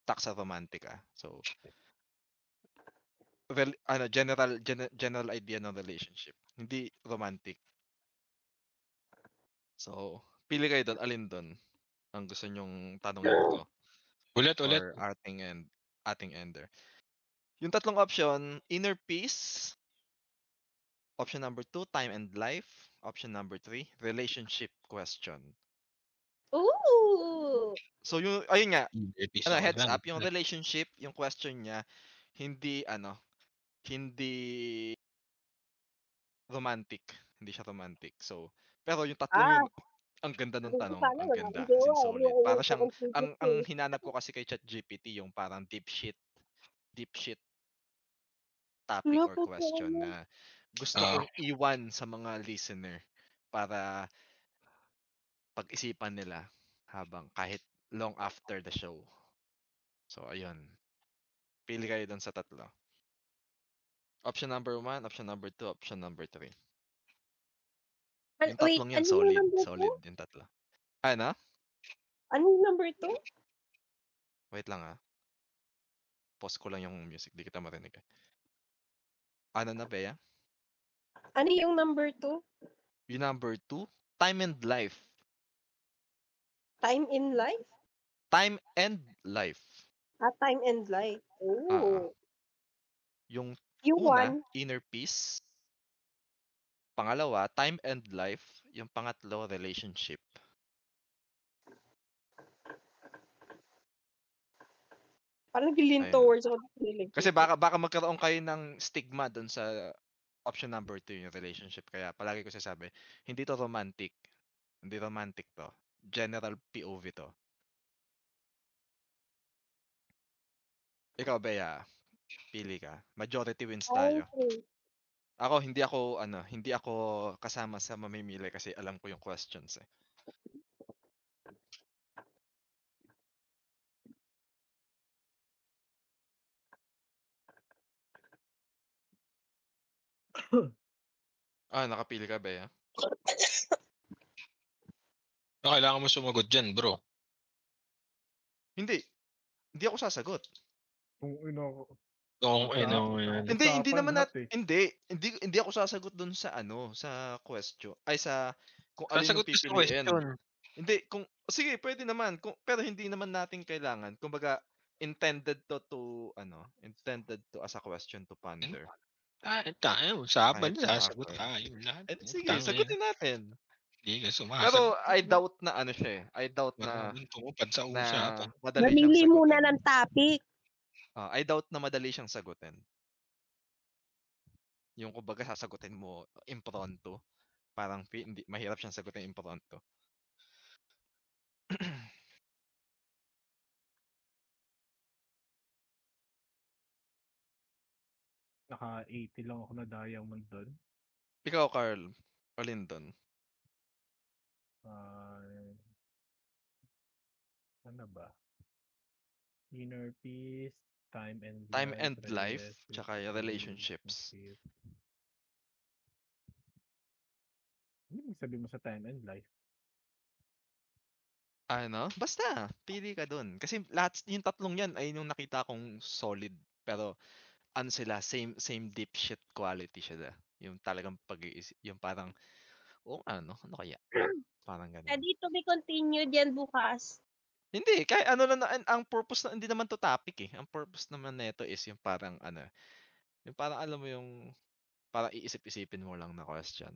taksa romantic So, general idea ng relationship. Hindi romantic. So, pili kayo doon, alin doon ang gusto nyong tanungin ko Ulit. or ating ender. Yung 3 option, inner peace. Option number 2, time and life. Option number 3, relationship question. Ooh! So, ayun nga, heads Episode up, yung relationship, yung question niya, hindi romantic. Hindi siya romantic. So, pero yung 3 yun, ang ganda ng tanong. Ang ganda. As in solid. Para siyang, ang hinanap ko kasi kay ChatGPT, yung parang deep shit topic or question na gusto kong iwan sa mga listener para pag-isipan nila habang kahit long after the show. So, ayun. Pili kayo dun sa 3. Option number 1, option number 2, option number 3. Yung 3 yan, solid. Solid yung 3. Ano? Ano yung number 2? Wait lang Pause ko lang yung music. Di kita marinig Ano na, Bea? Ano yung number 2? Yung number 2, time and life. Time in life? Time and life. Time and life. Oh. Yung una, inner peace. Pangalawa, time and life. Yung pangatlo, relationship. Parang nag-lean towards ako. Kasi baka magkaroon kayo ng stigma doon sa option number 2, yung relationship. Kaya palagi ko sasabi, hindi to romantic. Hindi romantic to. General POV to. Ikaw, Bea, pili ka. Majority wins tayo. Ako, hindi ako kasama sa mamimili kasi alam ko yung questions Nakapili ka, Bea? Kailangan mo sumagot dyan, bro. Hindi ako sasagot. Hindi naman hindi ako sasagot doon sa sa question. Ay sa kung alin yung pipiliin. Hindi sige, pwede naman pero hindi naman natin kailangan. Kumbaga intended to as a question to ponder. Usapan nila, sagot tayo lahat. Sige, sagutin natin. Hindi ka sumasagot. Pero I doubt na siya I doubt na tumupad sa usapan. Madali siyang sagutin. muna ng topic. I doubt na madali siyang sagutin. Yung kumbaga sasagutin mo impromptu. Parang hindi mahirap siyang sagutin impromptu. Naka 80 lang ako na diamond doon. Ikaw, Carl, alin doon? Ano ba? Inner peace, time and life, tsaka relationships. Ano sabi mo sa time and life? Basta, pili ka dun. Kasi lahat, yung 3 yan ay yung nakita kong solid. Pero, sila, same deep shit quality sila. Yung talagang pag-iisip, yung parang, ano kaya? Parang ganun. Ready to be continued yan bukas. Hindi, kaya ang purpose na, hindi naman to topic Ang purpose naman nito is yung parang yung parang alam mo yung Para iisip-isipin mo lang na question.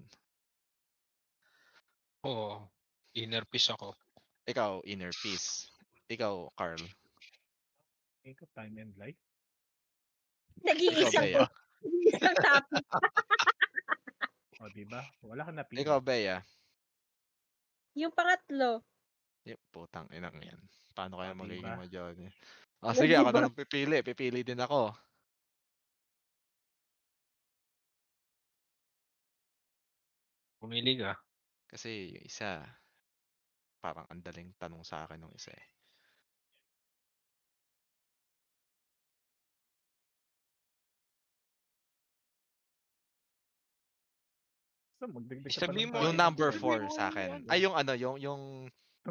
Oo. Inner peace ako. Ikaw, inner peace. Ikaw, Carl. Ikaw, time and life. Ikaw, Nag-iisa Bea. po. Isang topic. O, diba? Wala ka napili. Ikaw, Bea. Yung pangatlo. Putang inang yan. Paano kaya O, magiging diba? majority? Sige, ako Diba? na lang pipili. Pipili din ako. Pumili ka. Kasi yung isa, parang ang daling tanong sa akin ng isa eh. So, magdagdag ka pa Sabihin ng mo, Yung topic. number sabihin 4 mo sa yung akin. ano. Ay, yung ano, yung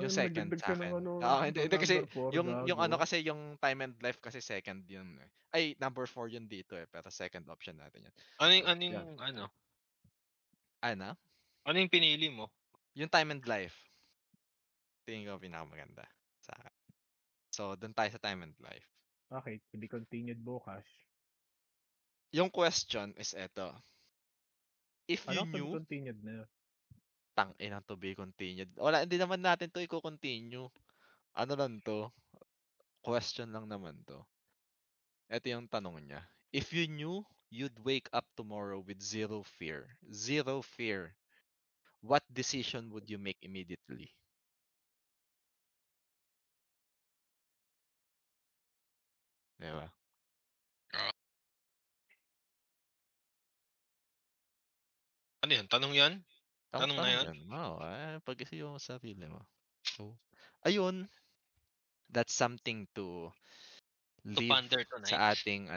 second Nagdagdag sa ka ng akin. ano, Hindi kasi, number 4, yung ano gago. kasi, yung time and life kasi second yun eh. Ay, number 4 yun dito eh, pero second option natin yan. Ano yung, So, ano yung, yan. ano? Ano? Ano yung pinili mo? Yung time and life. Tingin ko pinakamaganda sa akin. So, dun tayo sa time and life. Okay, to be continued bukas. Yung question is eto. If you Ano to be knew, continued na? tangina to be continued. Wala, hindi naman natin to i-continue. Ano lang to? Question lang naman to. Ito yung tanong niya. If you knew you'd wake up tomorrow with zero fear, what decision would you make immediately? Diba? Ano yun? Tanong yan? Tanong na Tanong yun? yan. Pag-isip mo sa sarili mo. So, ayun. That's something to To leave ponder tonight. sa ating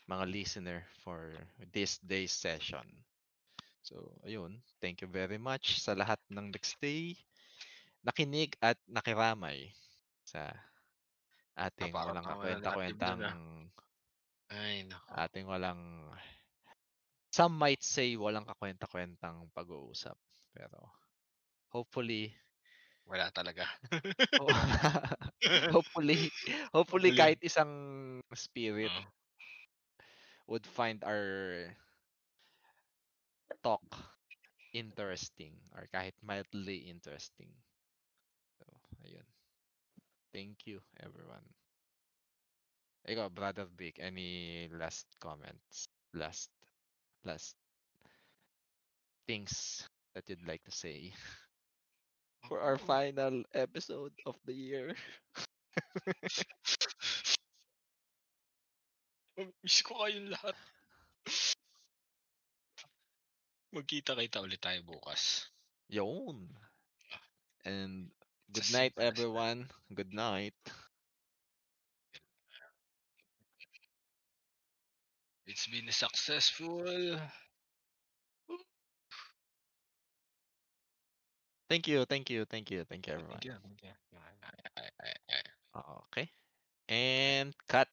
mga listener for this day's session. So, ayun. Thank you very much sa lahat ng nagstay, nakinig at nakiramay sa ating walang Napakatawa na natin dun kakwenta-kwentang Ay, nako. ating walang some might say walang kakwenta-kwentang pag-uusap. Pero hopefully Wala talaga. hopefully Hopefully. kahit isang spirit Oo. would find our talk interesting or kahit mildly interesting. So, ayun. Thank you, everyone. Ikaw, Brother Vic, any last comments? Last things that you'd like to say for our final episode of the year? Miss ko kayong lahat. Magkita-kita ulit tayo bukas. Yun. And good Just night, simple as that. everyone. Good night. It's been successful. Thank you, everyone. Thank you. Okay. And cut.